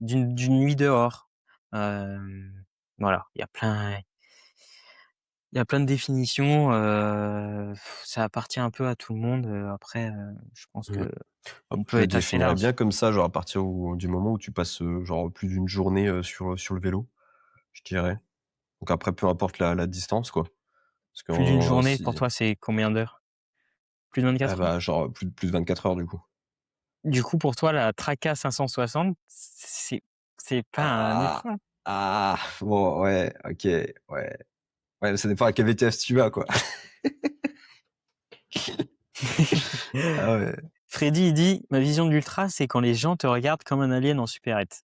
d'une nuit dehors. Euh, voilà, il y a plein de définitions. Ça appartient un peu à tout le monde. Après, je pense Mmh. que Hop, on je peut le être assez définirais large. bien comme ça, genre à partir du moment où tu passes genre plus d'une journée sur le vélo, je dirais. Donc après, peu importe la distance, quoi. Parce Plus d'une que journée, pour si, toi, c'est combien d'heures? Plus de ah 24 bah, heures? genre plus de 24 heures du coup. Du coup, pour toi, la Traca 560, c'est pas un Ah, ultra? bon, ouais, ok, ouais. Ouais, ça dépend à quelle vitesse tu vas, quoi. Ah ouais. Freddy, il dit: «Ma vision de l'ultra, c'est quand les gens te regardent comme un alien en supérette».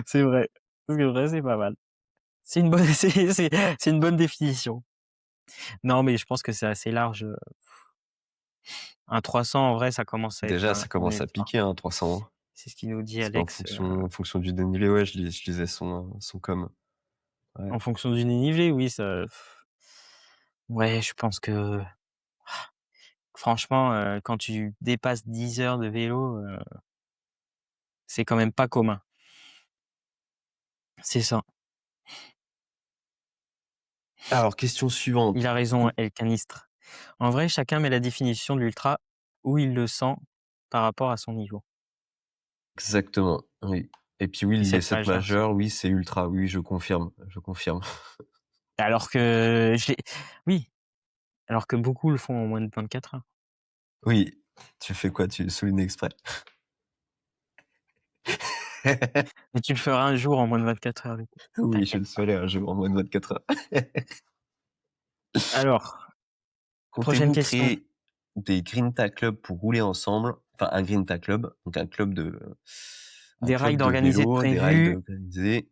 C'est vrai. C'est vrai, c'est pas mal. C'est une bonne c'est une bonne définition. Non, mais je pense que c'est assez large. Un 300, en vrai, ça commence à être Déjà, un ça un commence à ultra. piquer, hein, 300, hein. C'est ce qu'il nous dit Parce qu'en Alex. fonction du dénivelé, ouais, je lisais son com. Ouais. En fonction du dénivelé, oui, ça ouais, je pense que franchement, quand tu dépasses 10 heures de vélo, c'est quand même pas commun. C'est ça. Alors, question Il suivante. a raison, El Canistre. En vrai, chacun met la définition de l'ultra où il le sent par rapport à son niveau. Exactement, oui. Et puis oui, Et les cette 7 page-là, c'est majeurs, oui, c'est ultra. Oui, je confirme, je confirme. alors que oui, alors que beaucoup le font en moins de 24 heures. Oui, tu fais quoi? Tu le soulignes exprès? Mais tu le feras un jour en moins de 24 heures, du coup. Oui, je T'inquiète le pas. ferai un jour en moins de 24 heures. Alors, prochaine Comptez-vous question. créer des Grinta Club pour rouler ensemble? Enfin, un Grinta Club, donc un Des club rides de organisés de vélo, des rides prévus, organisés.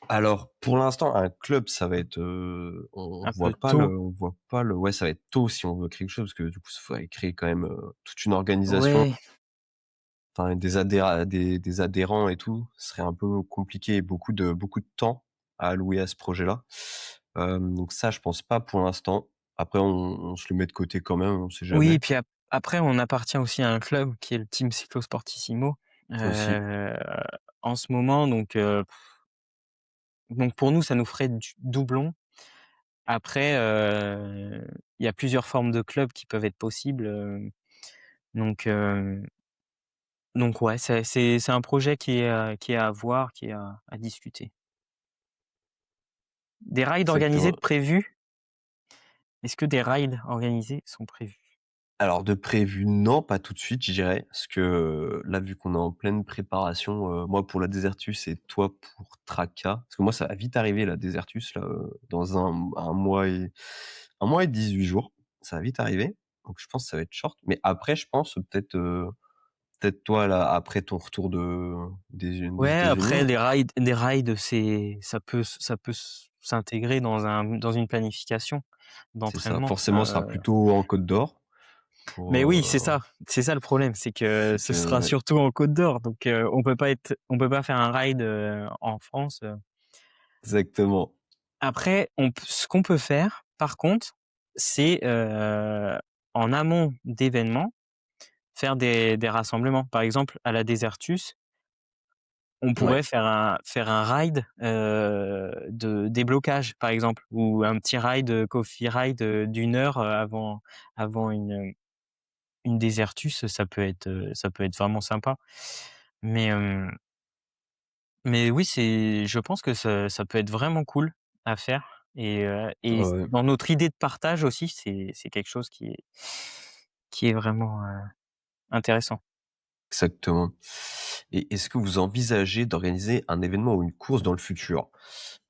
Alors, pour l'instant, un club, ça va être, un peu tôt. ouais, ça va être tôt si on veut créer quelque chose, parce que du coup, il faudrait créer quand même toute une organisation, Ouais, enfin, des adhérents et tout. Ce serait un peu compliqué et beaucoup de temps à allouer à ce projet-là. Donc ça, je pense pas pour l'instant. Après, on se le met de côté quand même, on sait oui, jamais. et puis après, on appartient aussi à un club qui est le Team Cyclosportissimo Aussi, en ce moment. Donc pour nous, ça nous ferait du doublon. Après, il y a plusieurs formes de clubs qui peuvent être possibles. Donc, euh, donc ouais, c'est un projet qui est à voir, qui est à discuter. Des rides organisés de exactement. prévus. Est-ce que des rides organisés sont prévus? Alors de prévu, non, pas tout de suite, je dirais, parce que là, vu qu'on est en pleine préparation, moi pour la Desertus et toi pour Traca, parce que moi ça va vite arriver la Desertus là, dans un mois et 18 jours, ça va vite arriver, donc je pense que ça va être short. Mais après, je pense peut-être toi là, après ton retour des Ouais, États-Unis, après des rides, ça peut s'intégrer dans une planification c'est ça. d'entraînement. Forcément, ce sera plutôt en Côte d'Or Mais pour, oui, c'est ça le problème, c'est que c'est ce que sera ouais, surtout en Côte d'Or, donc on peut pas faire un ride en France. exactement. Après, ce qu'on peut faire, par contre, c'est en amont d'événements, faire des rassemblements. Par exemple, à la Desertus, on Ouais, pourrait faire un ride de déblocage, par exemple, ou un petit ride, coffee ride d'une heure avant une Desertus, ça peut être vraiment sympa. Mais, mais oui, je pense que ça peut être vraiment cool à faire. Et ouais. dans notre idée de partage aussi, c'est quelque chose qui est vraiment intéressant. Exactement. Et est-ce que vous envisagez d'organiser un événement ou une course dans le futur?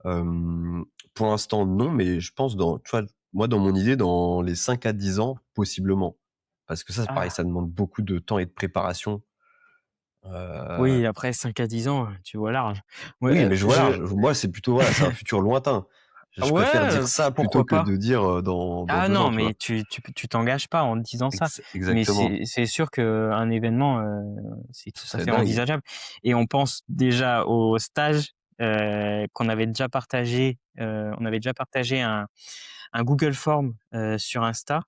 Pour l'instant, non, mais je pense tu vois, moi, dans mon idée, dans les 5 à 10 ans, possiblement. Parce que ça, c'est pareil, Ah! ça demande beaucoup de temps et de préparation. Heu, Oui, après 5 à 10 ans, tu vois large. Ouais, oui, mais je vois large. Moi, c'est plutôt, voilà, c'est un futur lointain. Je préfère ouais, dire ça plutôt pourquoi que pas? de dire, dans Ah 2 ans, non, tu mais vois? tu t'engages pas en disant ça. Mais Exactement. c'est sûr qu'un événement, c'est Ce tout à serait fait dingue. envisageable et on pense déjà au stage, qu'on avait déjà partagé, on avait déjà partagé un Google Form, sur Insta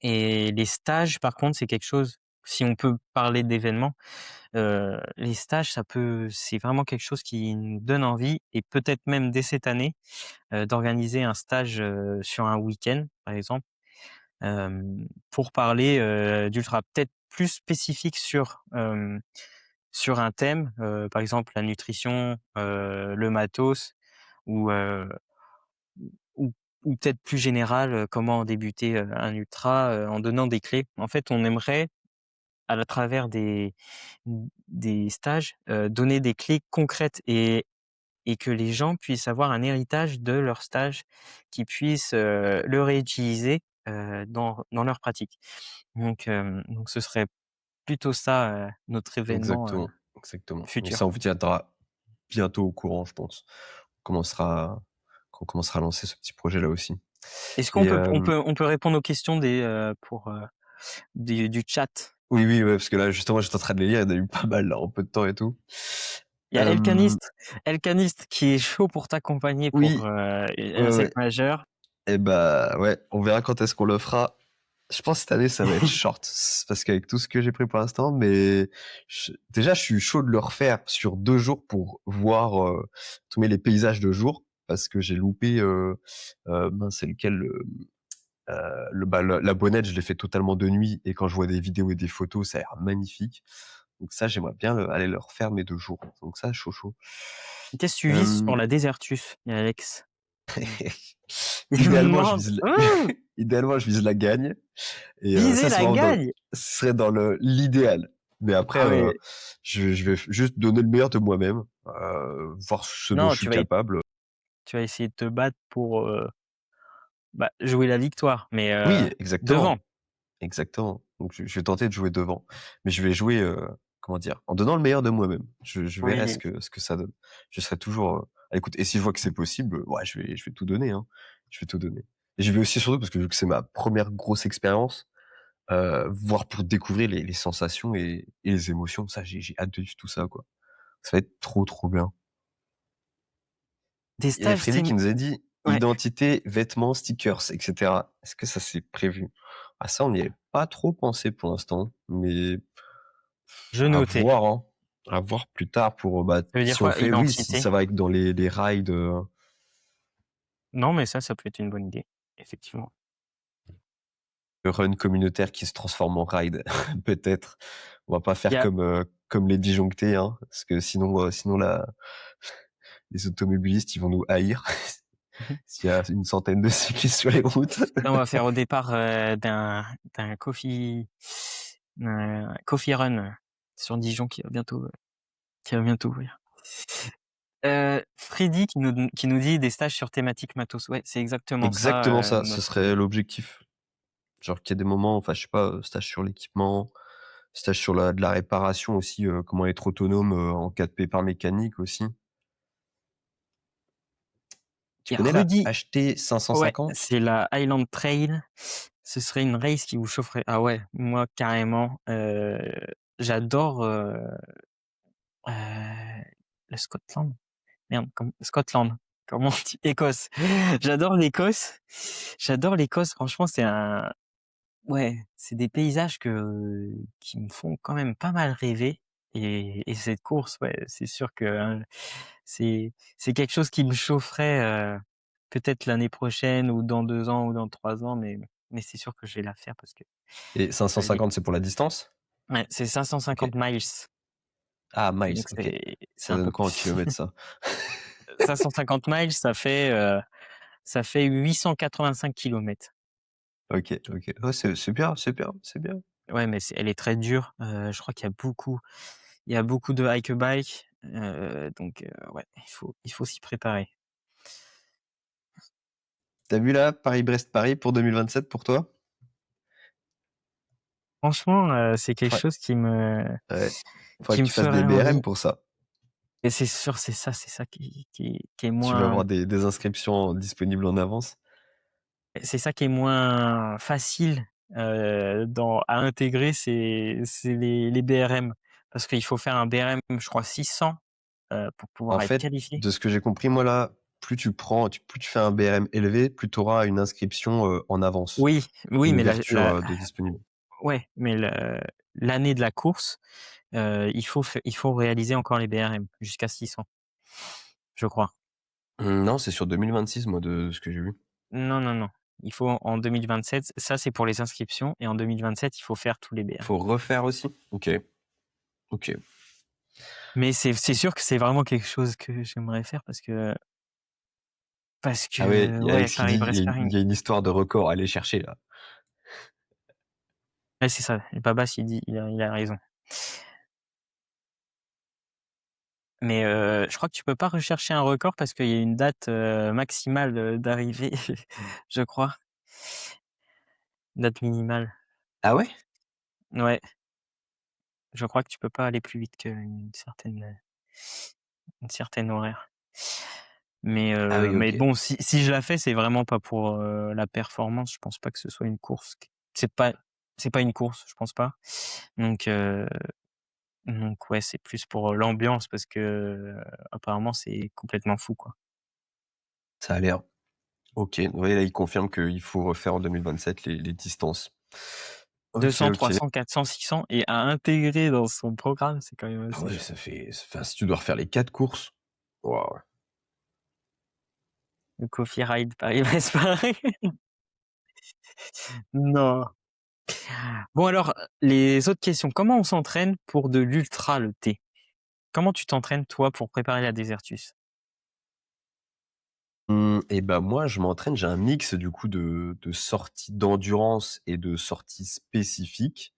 et les stages par contre, c'est quelque chose si on peut parler d'événements, les stages c'est vraiment quelque chose qui nous donne envie et peut-être même dès cette année, d'organiser un stage, sur un week-end, par exemple. Pour parler, d'ultra. Peut-être plus spécifique sur un thème, par exemple la nutrition, le matos ou, ou ou peut-être plus général, comment débuter, un ultra, en donnant des clés. En fait, on aimerait à la travers des stages, donner des clés concrètes et que les gens puissent avoir un héritage de leur stage, qu'ils puissent, le réutiliser, dans leur pratique. Donc ce serait plutôt ça, notre événement, Exactement, exactement. Donc ça, futur. on vous tiendra bientôt au courant, je pense. On commencera quand on commencera à lancer ce petit projet-là aussi. Est-ce qu'on Et peut on peut répondre aux questions du chat? oui, oui, ouais, parce que là, justement, j'étais en train de les lire, il y en a eu pas mal, là, en peu de temps et tout. Il y a Hem, Elcanist qui est chaud pour t'accompagner pour, oui, un ouais, sec ouais. majeur. Et bah, ouais, on verra quand est-ce qu'on le fera. Je pense que cette année, ça va être short, parce qu'avec tout ce que j'ai pris pour l'instant, mais déjà, je suis chaud de le refaire sur 2 jours pour voir, tous les paysages de jour, parce que j'ai loupé, mince, c'est lequel, la Bonnette, je l'ai fait totalement de nuit et quand je vois des vidéos et des photos, ça a l'air magnifique. Donc ça, j'aimerais bien aller le refaire, mais de jour. Donc ça, chaud, chaud. Qu'est-ce que tu vises pour Hem, la Désertus? Il y a Alex. Il me idéalement, demande: «Mmh, idéalement, je vise la gagne et viser ça, c'est la vraiment dans gagne!» ce serait dans l'idéal. Mais après, Ah mais je vais juste donner le meilleur de moi-même, voir ce dont non, je suis capable. tu vas essayer de te battre pour, bah, jouer la victoire, mais Oui, devant. exactement. Exactement. Donc je vais tenter de jouer devant, mais je vais jouer, comment dire? En donnant le meilleur de moi-même. Je verrai Oui. ce que ça donne. Je serai toujours, à l'écoute et si je vois que c'est possible, ouais, je vais tout donner, hein. Je vais tout donner et je vais aussi surtout parce que vu que c'est ma première grosse expérience, voir pour découvrir les sensations et les émotions. Ça, j'ai hâte de vivre tout ça, quoi. Ça va être trop, trop bien. Des Il y a stages Freddy tém qui nous a dit: ouais, «Identité, vêtements, stickers et cetera». Est-ce que ça, c'est prévu? Ah ça, on n'y avait pas trop pensé pour l'instant, mais je à notais. voir, hein. À voir plus tard pour, bah, Ça veut dire si on quoi, fait oui, si identité? ça va être dans les rides, Non, mais ça peut être une bonne idée, effectivement. run communautaire qui se transforme en ride, peut-être. On va pas Il y faire a comme les disjonctés, hein, parce que sinon la les automobilistes, ils vont nous haïr s'il y a une centaine de cyclistes sur les routes. là, on va faire au départ, d'un coffee run sur Dijon qui va bientôt ouvrir. Freddy qui nous dit: «Des stages sur thématique matos». Ouais, c'est exactement Exactement ça, ça, ce notre serait l'objectif. Genre qu'il y a des moments, enfin, je sais pas, stage sur l'équipement, stage sur la de la réparation aussi, comment être autonome, en cas de pépin mécanique aussi. Tu il y a connais la Rudy HT ouais, 550? c'est la Highland Trail. Ce serait une race qui vous chaufferait. Ah ouais, moi carrément, j'adore, le Scotland. Merde, Scotland. Comment on dit? Écosse. J'adore l'Écosse. J'adore l'Écosse. Franchement, ouais, c'est des paysages qui me font quand même pas mal rêver. Et cette course, ouais, c'est sûr que c'est quelque chose qui me chaufferait, peut-être l'année prochaine ou dans 2 ans ou dans 3 ans, mais c'est sûr que je vais la faire parce que Et les 550, c'est pour la distance? ouais, c'est OK. 550 miles, Ah, miles, donc OK. c'est Ça un donne peu quoi en plus. kilomètres ça? 550 miles, ça fait 885 kilomètres. OK, OK. Ouais, c'est bien, c'est bien, c'est bien. Ouais, mais elle est très dure. Je crois qu'il y a beaucoup de hike bike, donc ouais, il faut s'y préparer. Tu vu là, Paris-Brest-Paris pour 2027 pour toi? Franchement, c'est quelque Faudrait chose ouais, faudrait qui que me tu fasses des ferait BRM envie pour ça. et c'est sûr, c'est ça qui est Tu vas moins avoir des inscriptions disponibles en avance. facile, dans à intégrer, c'est les BRM. Parce qu'il faut faire un BRM, je crois 600, pour En pouvoir être fait, qualifié. de ce que j'ai compris, moi là, plus tu fais un BRM élevé, plus tu auras une inscription, en avance, Oui, oui, une mais ouverture, de disponible. ouais, mais l'année de la course, il faut réaliser encore les BRM jusqu'à 600, je crois. Non, c'est sur 2026 moi de ce que j'ai vu. Non, non, non, il faut en 2027, ça c'est pour les inscriptions et en 2027, il faut faire tous les BRM. Faut refaire aussi? OK, OK. Mais c'est sûr que c'est vraiment quelque chose que j'aimerais faire parce Ah ouais, que avec ouais, ce qu'il dit, Paris-Brest-Paris, il y a une histoire de record à aller chercher là. ouais, c'est ça, Babas il a raison. Mais je crois que tu peux pas rechercher un record parce qu'il y a une date, maximale, d'arrivée, je crois. Date minimale. Ah ouais? Ouais, je crois que tu peux pas aller plus vite une certaine horaire. Ah oui, Mais OK. bon, si je la fais, c'est vraiment pas pour, la performance. Je pense pas que ce soit une course q c'est pas une course, je pense pas. Donc heu, donc ouais, c'est plus pour, l'ambiance parce que, apparemment c'est complètement fou, quoi. Ça a l'air. OK, ouais, là, il confirme qu'il faut refaire en 2027 les distances. OK, 200, OK. 300, 400, 600 et à intégrer dans son programme, c'est quand même Ah assez ouais, chaud. enfin, si tu dois refaire les 4 courses, waouh! Le Coffee Ride Paris-Brest Paris. Non. Bon alors, les autres questions. Comment on s'entraîne pour de l'ultra, le T? Comment tu t'entraînes toi pour préparer la Désertus? Et bah, moi, je m'entraîne, j'ai un mix du coup de sorties d'endurance et de sorties spécifiques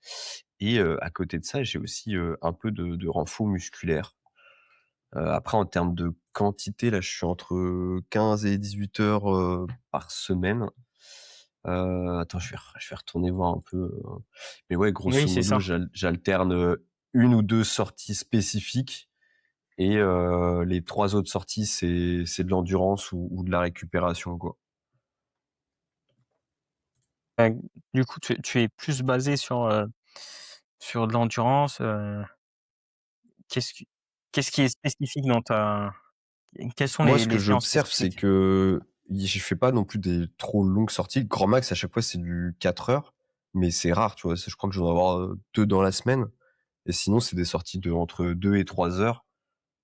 et à côté de ça, j'ai aussi, un peu de renfort musculaire. Après en termes de quantité, là, je suis entre 15 et 18 heures, par semaine. Attends, je vais retourner voir un peu, mais ouais, Oui, grosso c'est modo, ça. j'alterne, 1 ou 2 sorties spécifiques et les 3 autres sorties, c'est de l'endurance ou de la récupération, quoi. Heu, du coup, tu es plus basé sur de l'endurance, qu'est-ce qui qu'est-ce qui est spécifique dans ta quelles sont Moi, ce que les séances j'observe, c'est spécifiques? que je fais pas non plus des trop longues sorties. Grand max, à chaque fois, c'est du 4 heures, mais c'est rare, tu vois? Je crois que je dois en avoir, 2 dans la semaine et sinon, c'est des sorties de entre 2 et 3 heures.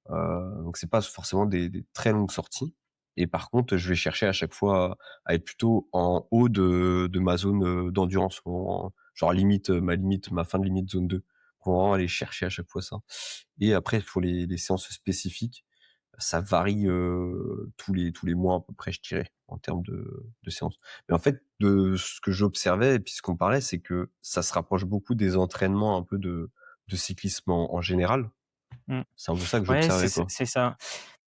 Donc c'est pas forcément des très longues sorties et par contre, je vais chercher à chaque fois à être plutôt en haut de ma zone, d'endurance, genre limite, ma fin de limite zone 2 pour vraiment aller chercher à chaque fois ça et après, il faut les séances spécifiques. Ça varie, tous les mois à peu près, je dirais, en termes de séances. Mais en fait, de ce que j'observais et puis ce qu'on parlait, c'est que ça se rapproche beaucoup des entraînements un peu de cyclisme en général. Mmh. C'est un peu ça que Ouais, j'observais, quoi. c'est ça.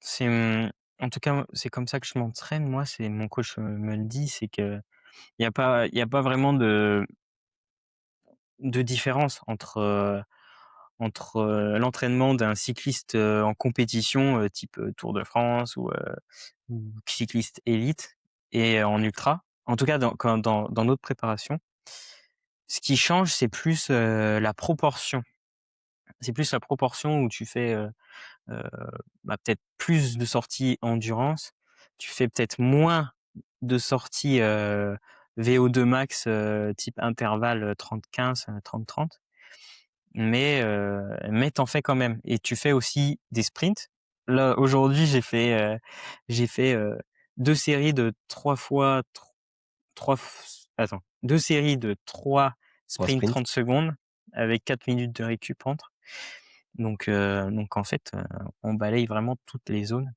C'est, en tout cas, c'est comme ça que je m'entraîne moi, c'est mon coach, me le dit, c'est que il y a pas vraiment de différence entre, l'entraînement d'un cycliste, en compétition, type, Tour de France ou cycliste élite et en ultra. En tout cas, dans notre préparation, ce qui change, c'est plus, la proportion. C'est plus la proportion où tu fais, heu, peut-être plus de sorties endurance. Tu fais peut-être moins de sorties, VO2 max, type intervalle, 30-15, 30-30. Mais tu fais quand même et tu fais aussi des sprints. Là, aujourd'hui, j'ai fait, 2 séries de 3 fois tr 3 f attends, 2 séries de 3 Pour un sprints sprint? 30 secondes avec 4 minutes de récup entre. Donc en fait, on balaye vraiment toutes les zones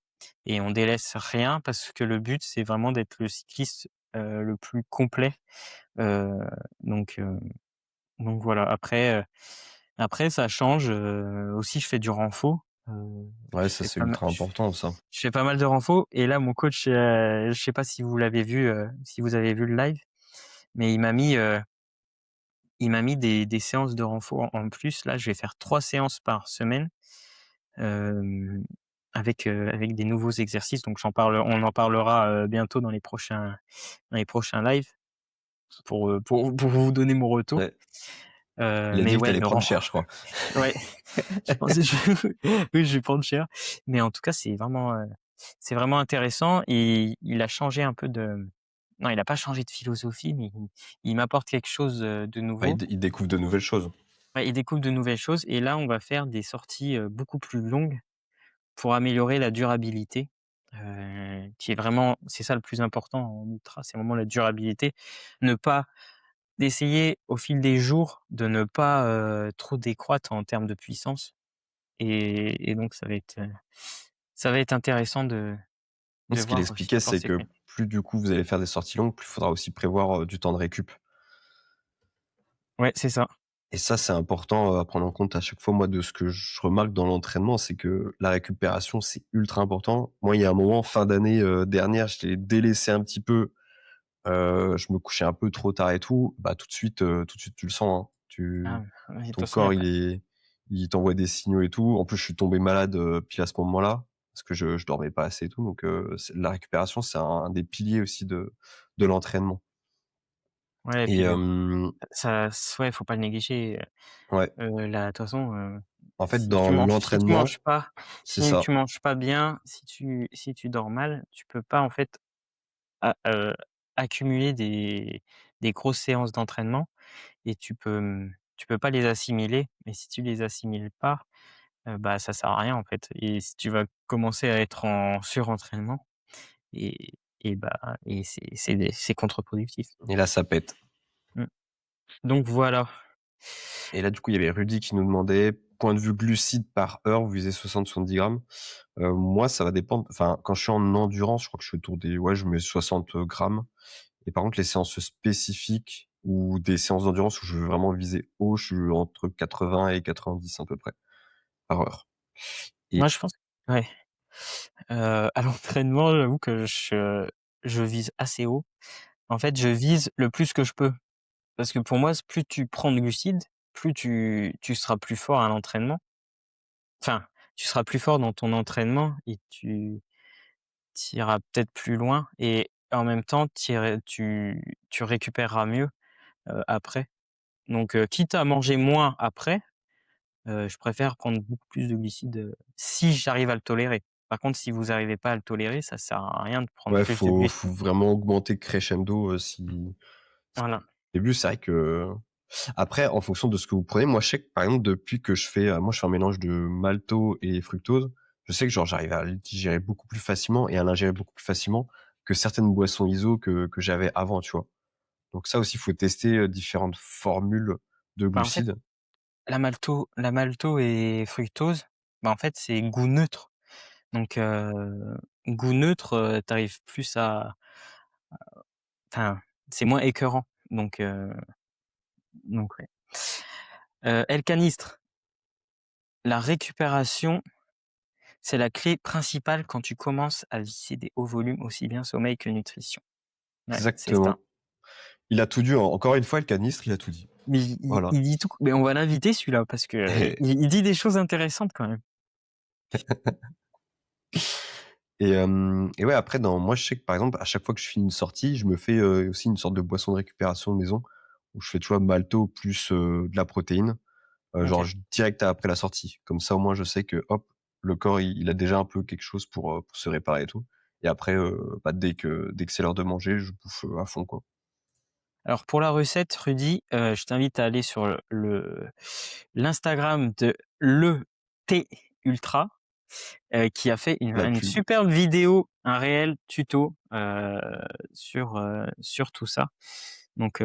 et on délaisse rien parce que le but, c'est vraiment d'être le cycliste, le plus complet. Heu, donc heu, donc voilà. Après ça change, aussi je fais du renfo. Ouais, Je ça fais c'est pas mal ultra important ça. je fais pas mal de renfo et là mon coach, je sais pas si vous l'avez vu, si vous avez vu le live, mais il m'a mis des séances de renfo en plus. Là, je vais faire 3 séances par semaine, hem, avec des nouveaux exercices. Donc on en parlera, bientôt dans les prochains lives pour vous donner mon retour. Ouais. Il a Mais dit que ouais, t'allais le prendre ren cher, je crois. ouais, je pensais oui, je vais prendre cher. Mais en tout cas, c'est vraiment intéressant et il a changé un peu de non, il a pas changé de philosophie, mais il m'apporte quelque chose, de Ouais, nouveau. il découvre de nouvelles choses. Ouais, il découvre de nouvelles choses et là, on va faire des sorties, beaucoup plus longues pour améliorer la durabilité, qui est vraiment c'est ça le plus important en ultra, c'est vraiment la durabilité. Ne pas d'essayer au fil des jours de ne pas, trop décroître en termes de puissance et donc ça va être intéressant de Ce qu'il voir si expliquait, ça porte c'est ses que fruits. plus du coup vous allez faire des sorties longues, plus il faudra aussi prévoir du temps de récup. Ouais, c'est ça. Et ça, c'est important à prendre en compte à chaque fois. Moi, de ce que je remarque dans l'entraînement, c'est que la récupération, c'est ultra important. Moi, il y a un moment, fin d'année dernière, je l'ai délaissé un petit peu. Je me couchais un peu trop tard et tout. Bah, tout de suite, tu le sens, hein. Ah, ouais, de toute Ton façon, il y a corps, pas il t'envoie des signaux et tout. En plus, je suis tombé malade pile à ce moment-là parce que je dormais pas assez et tout. Donc, la récupération, c'est un des piliers aussi de l'entraînement. ouais et Et puis ça ouais, faut pas le négliger, ouais, là, de toute façon, en fait, dans l'entraînement, c'est si ça. tu manges pas bien, si tu dors mal, tu peux pas, en fait, a accumuler des grosses séances d'entraînement et tu peux pas les assimiler et si tu les assimiles pas, bah, ça sert à rien, en fait et si tu vas commencer à être en surentraînement et et c'est contre-productif. Et là, ça pète. Mmh. Donc voilà. Et là, du coup, il y avait Rudy qui nous demandait, point de vue glucides par heure, vous visez 60-70 grammes. Moi, ça va dépendre. Enfin, quand je suis en endurance, je crois que je suis autour des, ouais, je mets 60 grammes. Et par contre, les séances spécifiques ou des séances d'endurance où je veux vraiment viser haut, je suis entre 80 et 90 à peu près par heure. Et Moi, je pense ouais, à l'entraînement, j'avoue que je vise assez haut. En fait, je vise le plus que je peux. Parce que pour moi, plus tu prends de glucides, plus tu seras plus fort à l'entraînement. Enfin, tu seras plus fort dans ton entraînement et tu iras peut-être plus loin et en même temps, tu récupéreras mieux, après. Donc, quitte à manger moins après, je préfère prendre beaucoup plus de glucides, si j'arrive à le tolérer. Par contre, si vous arrivez pas à le tolérer, ça sert à rien de prendre ouais, plus de faut glucides. vraiment augmenter crescendo si Voilà. au début, c'est vrai que après, en fonction de ce que vous prenez, moi, je sais que, par exemple, depuis que moi, je fais un mélange de malto et fructose, je sais que, genre, j'arrive à le digérer beaucoup plus facilement et à l'ingérer beaucoup plus facilement que certaines boissons ISO que j'avais avant, tu vois? Donc ça aussi, il faut tester, différentes formules de Bah, en fait, glucides. la malto et fructose, bah, en fait, c'est goût neutre. Donc, goût neutre, tu plus à enfin, c'est moins écœurant. Donc ouais. El Canistre, la récupération, c'est la clé principale quand tu commences à viser des hauts volumes, aussi bien sommeil que nutrition. Ouais, c'est ça. Exactement. Il a tout dit, encore une fois, le canistre, il a tout dit. Mais Voilà. il dit tout mais on va l'inviter celui-là parce que il dit des choses intéressantes quand même. Et ouais, après moi, je sais que, par exemple, à chaque fois que je finis une sortie, je me fais, aussi une sorte de boisson de récupération maison où je fais, tu vois, malto plus, de la protéine. Genre OK. j direct après la sortie. Comme ça, au moins, je sais que, hop, le corps, il a déjà un peu quelque chose pour se réparer et tout. Et après, bah, dès que c'est l'heure de manger, je bouffe, à fond, quoi. Alors pour la recette, Rudy, je t'invite à aller sur l'Instagram de Le Thé Ultra, qui a fait La une pub. superbe vidéo, un réel tuto, sur tout ça. Donc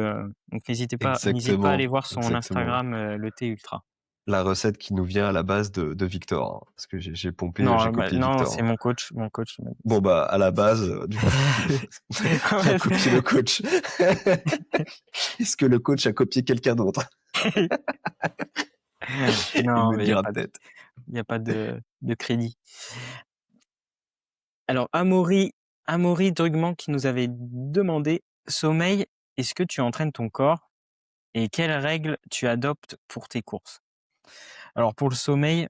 n'hésite pas à aller Exactement, voir son exactement. Instagram, Le Thé Ultra. La recette qui nous vient à la base de Victor, hein, parce que j'ai Non, bah, copié non, Victor, c'est hein. mon coach qui m'a dit Bon, bah, à la base, du coup, En tu as fait copié le coach. Est-ce que le coach a copié quelqu'un d'autre? Il non, me mais dira peut-être. il y a pas de de crédit. Alors Amaury Drugman qui nous avait demandé: «Sommeil, est-ce que tu entraînes ton corps et quelles règles tu adoptes pour tes courses?» Alors pour le sommeil,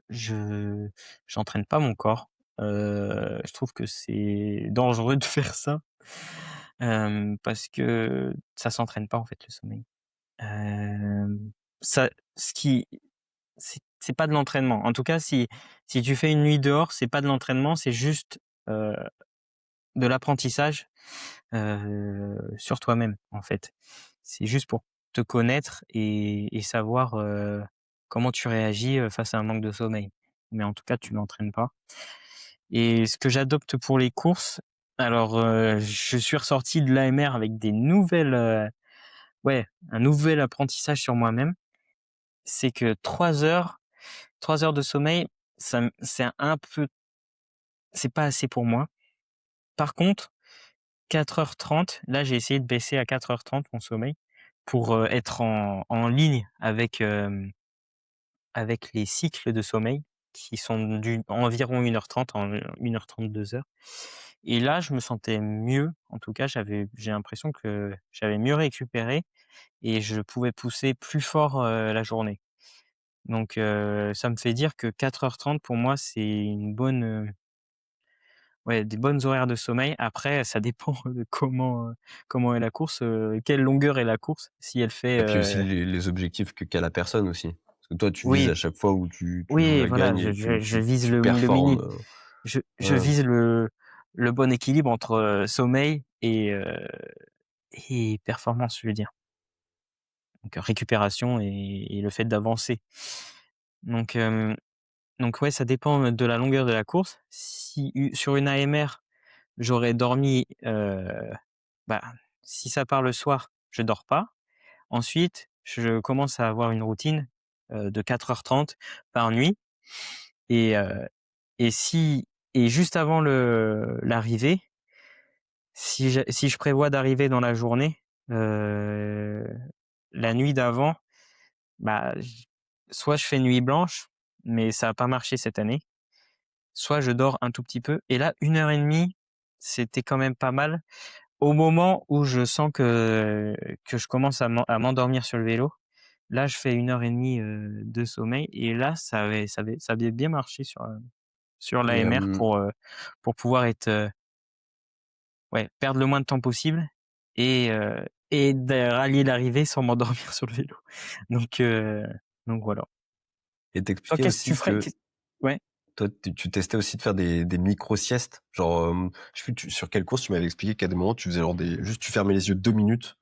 je j'entraîne pas mon corps. Je trouve que c'est dangereux de faire ça, parce que ça s'entraîne pas en fait le sommeil. Hem, ça ce qui c'est pas de l'entraînement. En tout cas, si tu fais une nuit dehors, c'est pas de l'entraînement, c'est juste, heu, de l'apprentissage, sur toi-même, en fait. C'est juste pour te connaître et savoir, comment tu réagis, face à un manque de sommeil. Mais en tout cas, tu l'entraînes pas et ce que j'adopte pour les courses, alors, je suis ressorti de l'AMR avec des nouvelles, ouais, un nouvel apprentissage sur moi-même. C'est que 3 heures de sommeil, c'est pas assez pour moi. Par contre, 4h30, là, j'ai essayé de baisser à 4h30 mon sommeil pour, être en ligne avec les cycles de sommeil qui sont environ 1h30, en 1h30, 2 heures et là, je me sentais mieux. En tout cas, j'ai l'impression que j'avais mieux récupéré et je pouvais pousser plus fort, la journée. Donc ça me fait dire que 4h30 pour moi, c'est ouais, des bonnes horaires de sommeil. Après, ça dépend de comment est la course, quelle longueur est la course. Si elle fait, Et puis aussi les objectifs qu'a la personne aussi. Parce que toi, tu vises oui, à chaque fois où tu joues oui, la voilà, gagne je et je tu je tu vise tu le performes, mini. Je ouais. vise le bon équilibre entre, sommeil et performance, je veux dire. Donc récupération et le fait d'avancer. Donc ouais, ça dépend de la longueur de la course. Si u sur une AMR, j'aurais dormi, bah, si ça part le soir, je dors pas. Ensuite, je commence à avoir une routine, de 4h30 par nuit et heu et si et juste avant l'arrivée, si je prévois d'arriver dans la journée, heu, la nuit d'avant, bah, soit je fais nuit blanche, mais ça a pas marché cette année, soit je dors un tout petit peu et là, 1h30, c'était quand même pas mal. Au moment où je sens que je commence à m'endormir sur le vélo, là, je fais 1h30, de sommeil et là, ça avait bien marché sur Et l'AMR pour pouvoir être, ouais, perdre le moins de temps possible et de rallier l'arrivée sans m'endormir sur le vélo. Donc heu, donc voilà. et Toi, tu qu'est-ce que tu aussi ferais? que Ouais, toi, tu testais aussi de faire des micro-siestes? Genre, je sais plus sur quelle course tu m'avais expliqué qu'à des moments tu faisais genre juste tu fermais les yeux 2 minutes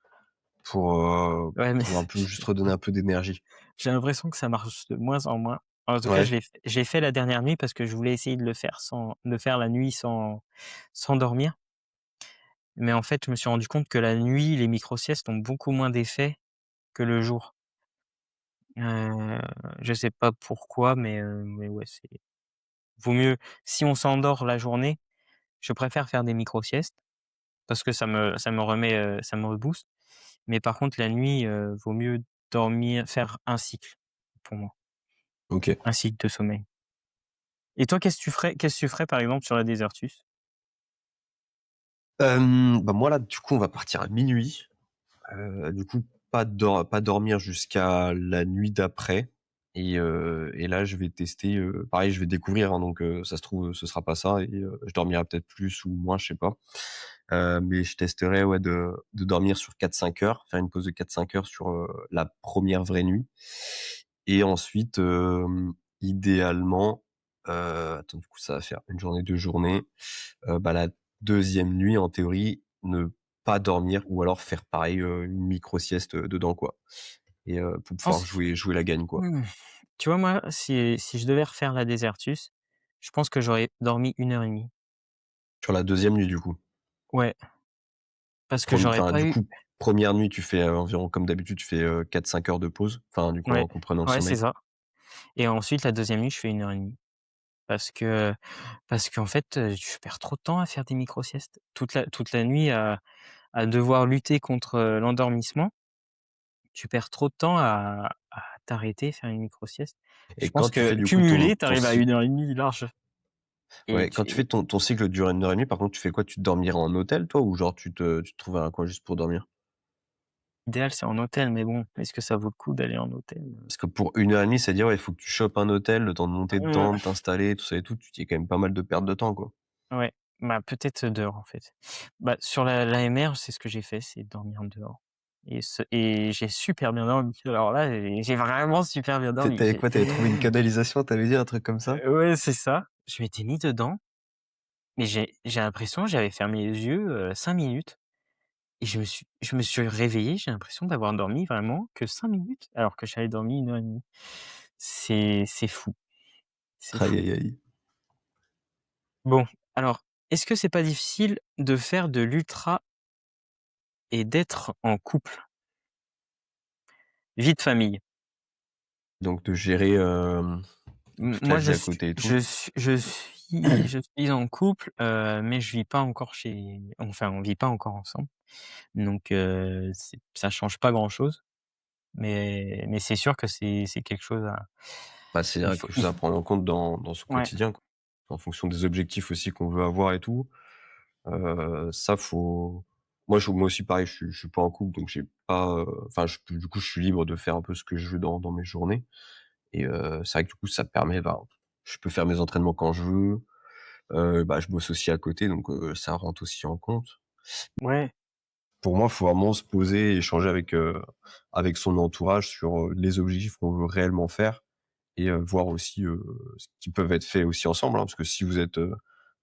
ouais, mais pour un peu juste redonner un peu d'énergie. j'ai l'impression que ça marche de moins en moins. En tout cas, Ouais, je l'ai fait la dernière nuit parce que je voulais essayer de faire la nuit sans dormir. Mais en fait, je me suis rendu compte que la nuit, les micro-siestes ont beaucoup moins d'effet que le jour. Heu, je sais pas pourquoi, mais ouais, vaut mieux si on s'endort la journée, je préfère faire des micro-siestes parce que ça me remet, ça me rebooste. Mais par contre, la nuit, vaut mieux faire un cycle pour moi, OK. un cycle de sommeil. Et toi, qu'est-ce que tu ferais, par exemple, sur la Désertus? Bah, moi là, du coup, on va partir à minuit. Du coup, pas dormir jusqu'à la nuit d'après et là, je vais tester, pareil, je vais découvrir, hein, donc ça se trouve, ce sera pas ça et je dormirai peut-être plus ou moins, je sais pas. Mais je testerai, ouais, de dormir sur 4-5 heures, faire une pause de 4-5 heures sur, la première vraie nuit et ensuite, idéalement, attends, du coup, ça va faire une journée, 2 journées, bah, la deuxième nuit, en théorie, ne pas dormir ou alors faire pareil, une micro sieste, dedans, quoi et pour pouvoir Pense jouer la gagne, quoi. mmh, tu vois, moi, si je devais refaire la Désertus, je pense que j'aurais dormi 1h30. Sur la deuxième nuit, du coup. Ouais, parce que j'aurais pas Du eu coup, première nuit, tu fais, environ comme d'habitude, tu fais, 4-5 heures de pause, enfin, du coup, ouais, en comprenant le ouais, c'est sommeil. ça et ensuite la deuxième nuit, je fais 1h30 parce que parce qu'en fait, je perds trop de temps à faire des micro-siestes. Toute la nuit à devoir lutter contre, l'endormissement, tu perds trop de temps à t'arrêter, faire une micro-sieste. Je Et pense quand tu fais que du coup cumulé, tu ton arrives à cycle, 1 h 30 large et ouais, quand tu fais ton cycle dure 1 heure et demie, par contre, tu fais quoi? Tu dormiras en hôtel toi ou genre tu te trouves un coin juste pour dormir? l'idéal, c'est en hôtel, mais bon, est-ce que ça vaut le coup d'aller en hôtel? Parce que pour 1 heure et demie, c'est-à-dire, ouais, il faut que tu chopes un hôtel, le temps de monter Heu, dedans, de t'installer, tout ça et tout, tu y quand même pas mal de perte de temps, quoi. ouais, bah, peut-être dehors, en fait. Bah, sur la mer, c'est ce que j'ai fait, c'est dormir dehors et j'ai super bien dormi. Alors là, j'ai vraiment super bien Tu dormi. avais quoi? Tu avais trouvé une canalisation, tu avais dit un truc comme ça? Ouais, c'est ça. Je m'étais mis dedans, mais j'ai l'impression, j'avais fermé les yeux, 5 minutes et je me suis réveillé, j'ai l'impression d'avoir dormi vraiment que 5 minutes, alors que j'avais dormi 1 h 30. C'est fou, c'est Aïe, fou. aïe, aïe. Bon, alors, est-ce que c'est pas difficile de faire de l'ultra et d'être en couple? Vie de famille. Donc de gérer, toute la Moi, vie à côté et tout? je suis en couple, mais je vis pas encore on vit pas encore ensemble, donc ça change pas grand-chose, mais c'est sûr que c'est quelque chose à Bah, c'est quelque il chose à faut prendre en compte dans son ouais, quotidien, quoi. En fonction des objectifs aussi qu'on veut avoir et tout. Ça faut moi aussi pareil, je suis pas en couple donc j'ai pas, enfin du coup, je suis libre de faire un peu ce que je veux dans mes journées et c'est vrai que du coup, ça me permet, bah, je peux faire mes entraînements quand je veux, bah, je bosse aussi à côté donc ça rentre aussi en compte. ouais, Pour moi, il faut vraiment se poser et échanger avec son entourage sur, les objectifs qu'on veut réellement faire et voir aussi, ce qui peuvent être faits aussi ensemble, hein. Parce que si vous êtes,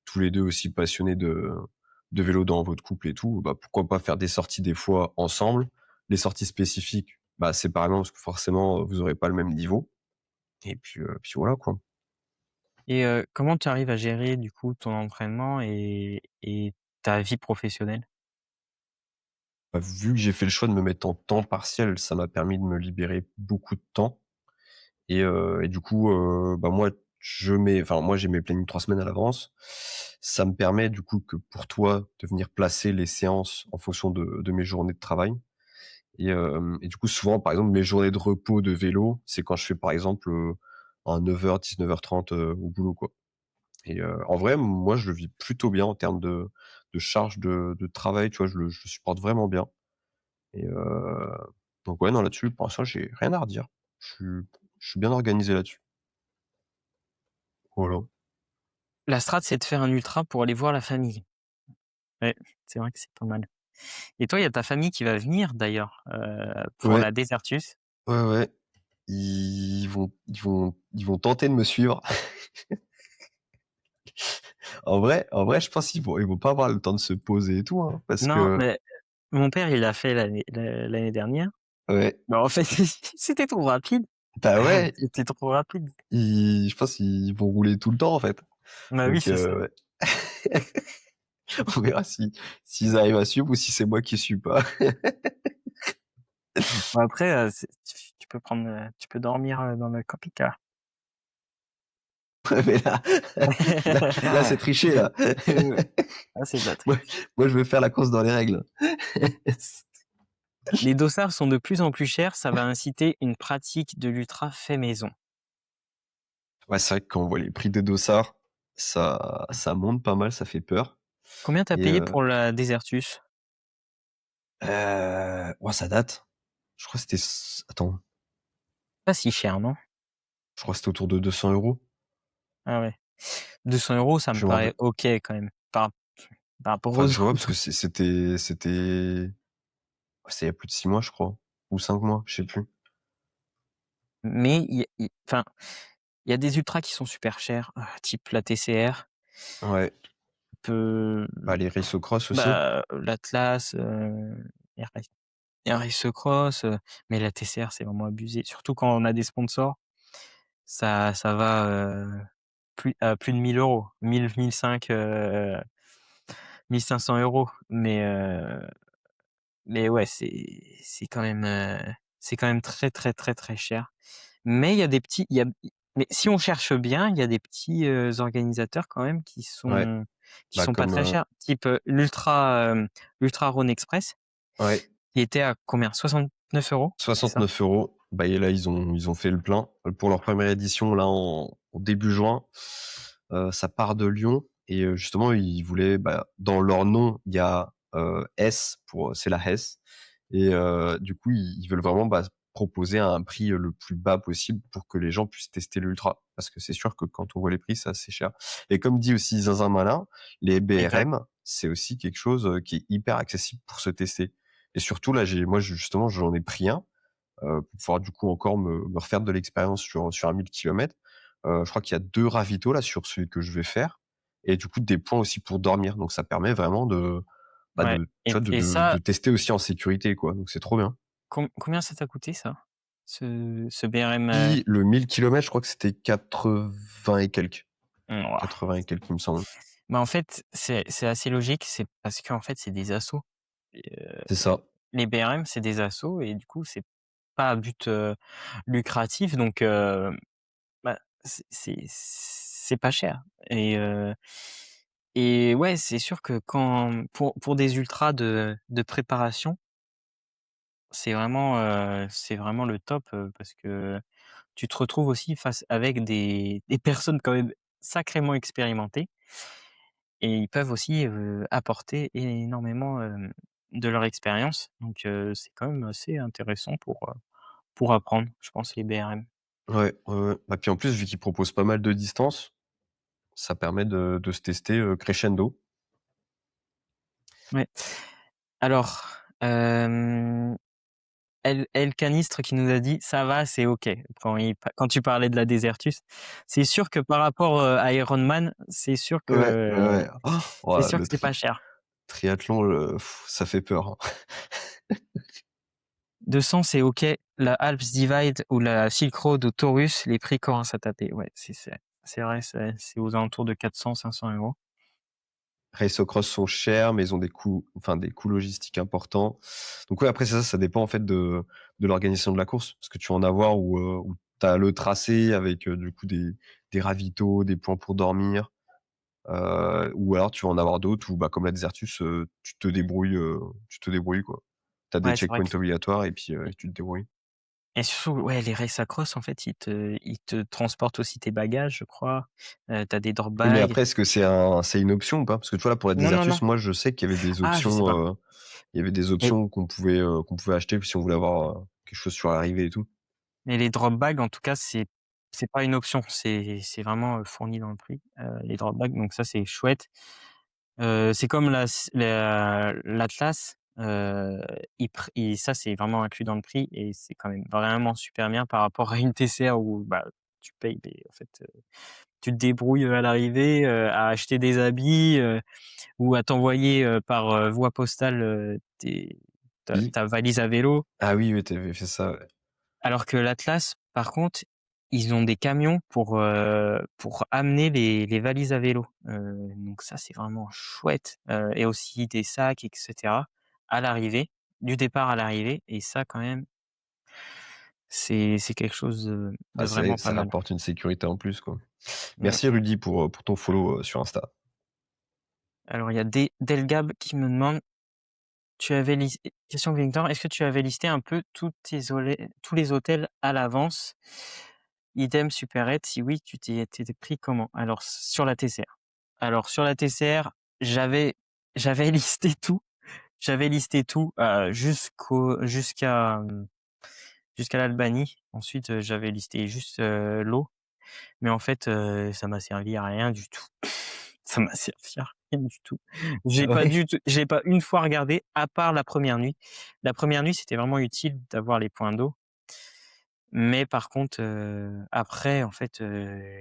tous les 2 aussi passionnés de vélo dans votre couple et tout, bah, pourquoi pas faire des sorties des fois ensemble. Les sorties spécifiques, bah, séparément parce que forcément, vous aurez pas le même niveau et puis voilà, quoi. et comment tu arrives à gérer du coup ton entraînement et ta vie professionnelle? Bah, vu que j'ai fait le choix de me mettre en temps partiel, ça m'a permis de me libérer beaucoup de temps et du coup, bah, moi j'ai mes plannings 3 semaines à l'avance. Ça me permet du coup que pour toi de venir placer les séances en fonction de mes journées de travail et du coup souvent par exemple mes journées de repos de vélo, c'est quand je fais par exemple, un 9h-19h30, au boulot quoi et en vrai moi je le vis plutôt bien en termes de charge de travail, tu vois? Je le supporte vraiment bien et donc ouais non là-dessus pour l'instant j'ai rien à redire. Je suis je suis bien organisé là-dessus. Voilà. La strat, c'est de faire un ultra pour aller voir la famille. Ouais, c'est vrai que c'est pas mal. Et toi, il y a ta famille qui va venir d'ailleurs, pour Ouais, la Désertus. ouais, ouais. Ils vont tenter de me suivre. En vrai, je pense qu'ils vont pas avoir le temps de se poser et tout, hein, parce Non, que mais mon père, il l'a fait l'année dernière. ouais, Mais en fait, c'était trop rapide. bah, ouais, C'était trop rapide. je pense qu'ils vont rouler tout le temps, en fait. Bah oui, Donc c'est ça. ouais. On verra s'ils arrivent à suivre ou si c'est moi qui suis pas. Bon après, tu peux dormir, dans le camping-car. Ouais, mais là, c'est tricher, là. Ah, c'est de la Moi triche. moi, je veux faire la course dans les règles. Les dossards sont de plus en plus chers, ça va inciter une pratique de l'ultra fait maison. Ouais, c'est vrai que quand on voit les prix des dossards, ça monte pas mal, ça fait peur Combien tu as et payé pour la Désertus? ouais, ça date. Je crois que c'était s attends, Pas si cher, non? je crois que c'était autour de 200 €. Ah ouais. 200 €, ça me Je me paraît rappelle OK quand même, par rapport Enfin, aux je vois parce autres. que c'était il y a plus de 6 mois, je crois, ou 5 mois, je sais plus. Mais enfin, il y a des ultras qui sont super chers, type la TCR, Ouais, peu bah, les race cross aussi. l'Atlas, il y a Race Cross, mais la TCR, c'est vraiment abusé. Surtout quand on a des sponsors, ça va, plus de 1 000 €, 1 000-1 500, 1 500 €. Mais ouais, c'est quand même très, très, très, très cher. Mais il y a mais si on cherche bien, il y a des petits, organisateurs quand même Ouais, qui bah, sont pas comme, très chers. Type, l'Ultra Rhône Express, ouais, qui était à combien? 60 €69, c'est ça? 69 €. Bah, et là, ils ont fait le plein. Pour leur première édition, là, en début juin, ça part de Lyon et justement, ils voulaient, bah, dans leur nom, il y a, S pour, c'est la Hesse et du coup, ils veulent vraiment, bah, proposer un prix, le plus bas possible pour que les gens puissent tester l'Ultra. Parce que c'est sûr que quand on voit les prix, c'est assez cher et comme dit aussi Zinzin Malin, les Exact. BRM, c'est aussi quelque chose, qui est hyper accessible pour se tester et surtout là, moi, justement, j'en ai pris un, pour pouvoir du coup encore me refaire de l'expérience sur un 1000 kilomètres. Je crois qu'il y a 2 ravitaux là sur celui que je vais faire et du coup des points aussi pour dormir. Donc ça permet vraiment de, bah, Ouais, tu vois, et de ça, tester aussi en sécurité quoi, donc c'est trop bien. combien ça t'a coûté ça? Ce BRM, Puis le 1000 kilomètres, je crois que c'était 80 et quelques, waouh. 80 et quelques il me semble. Bah, en fait, c'est assez logique, c'est parce qu'en fait, c'est des assos et C'est ça. les BRM, c'est des assos et du coup, c'est pas à but, lucratif donc bah, c'est pas cher et ouais, c'est sûr que quand pour des ultras de préparation, c'est vraiment le top, parce que tu te retrouves aussi face avec des personnes quand même sacrément expérimentées et ils peuvent aussi, apporter énormément, de leur expérience donc c'est quand même assez intéressant pour apprendre, je pense, les BRM. Ouais, ouais, ouais. Bah, puis en plus, vu qu'ils proposent pas mal de distances, ça permet de se tester, crescendo. Ouais. Alors, El Canistre qui nous a dit: «Ça va, c'est OK», quand tu parlais de la Désertus. C'est sûr que par rapport, à Ironman, Ouais, ouais, ouais. c'est Oh, sûr que c'est pas cher. triathlon, ça fait peur, hein. 200 c'est OK. La Alps Divide ou la Silk Road ou Taurus, les prix commencent à taper. Ouais, c'est vrai, c'est aux alentours de 400-500 €. Race-Cross sont chers, mais ils ont des coûts logistiques importants. Donc ouais, après c'est ça, ça dépend en fait de l'organisation de la course. Parce que tu vas en avoir où tu as le tracé avec, du coup des ravitaux, des points pour dormir, ou alors tu vas en avoir d'autres où, bah, comme la Desertus, tu te débrouilles quoi. Tu as des Ouais, c'est vrai checkpoints que obligatoires et puis, tu te débrouilles. et surtout, ouais, les race across, en fait, ils te transportent aussi tes bagages, je crois. Tu des drop Oui, mais bags. après est-ce que c'est une option ou pas? Parce que tu vois là pour la Non, non, non. Desertus, moi je sais qu'il y avait des Ah, je sais options, pas. il y avait des Mais options qu'on pouvait acheter si on voulait avoir, quelque chose sur l'arrivée et tout. mais les drop bags, en tout cas, c'est pas une option, c'est vraiment, fourni dans le prix, les drop bags, donc ça, c'est chouette. C'est comme l'Atlas, ça, c'est vraiment inclus dans le prix et c'est quand même vraiment super bien par rapport à une TCR où, bah, tu payes mais en fait, tu te débrouilles, à l'arrivée, à acheter des habits, ou à t'envoyer, par, voie postale, tes ta Oui. ta valise à vélo. Ah oui, oui, tu avais fait ça, ouais. Alors que l'Atlas, par contre, ils ont des camions pour amener les valises à vélo. Donc ça, c'est vraiment chouette, et aussi des sacs et cetera à l'arrivée, du départ à l'arrivée et ça quand même, c'est quelque chose, de Ah, vraiment pas ça mal. rapporte une sécurité en plus, quoi. Mmh. Merci Rudy pour ton follow, sur Insta. Alors il y a Delgab qui me demande: «Tu avais lis» question Victor: «Est-ce que tu avais listé un peu tous les hôtels à l'avance? Idem supérette, si oui, tu t'es pris comment?» Alors sur la TCR. Alors sur la TCR, j'avais j'avais listé tout. J'avais listé tout, jusqu'à l'Albanie. Ensuite, j'avais listé juste, l'eau, mais en fait, ça m'a servi à rien du tout. Ça m'a servi à rien du tout. Ah ouais? J'ai pas une fois regardé, à part la première nuit. La première nuit, c'était vraiment utile d'avoir les points d'eau, mais par contre, après, en fait,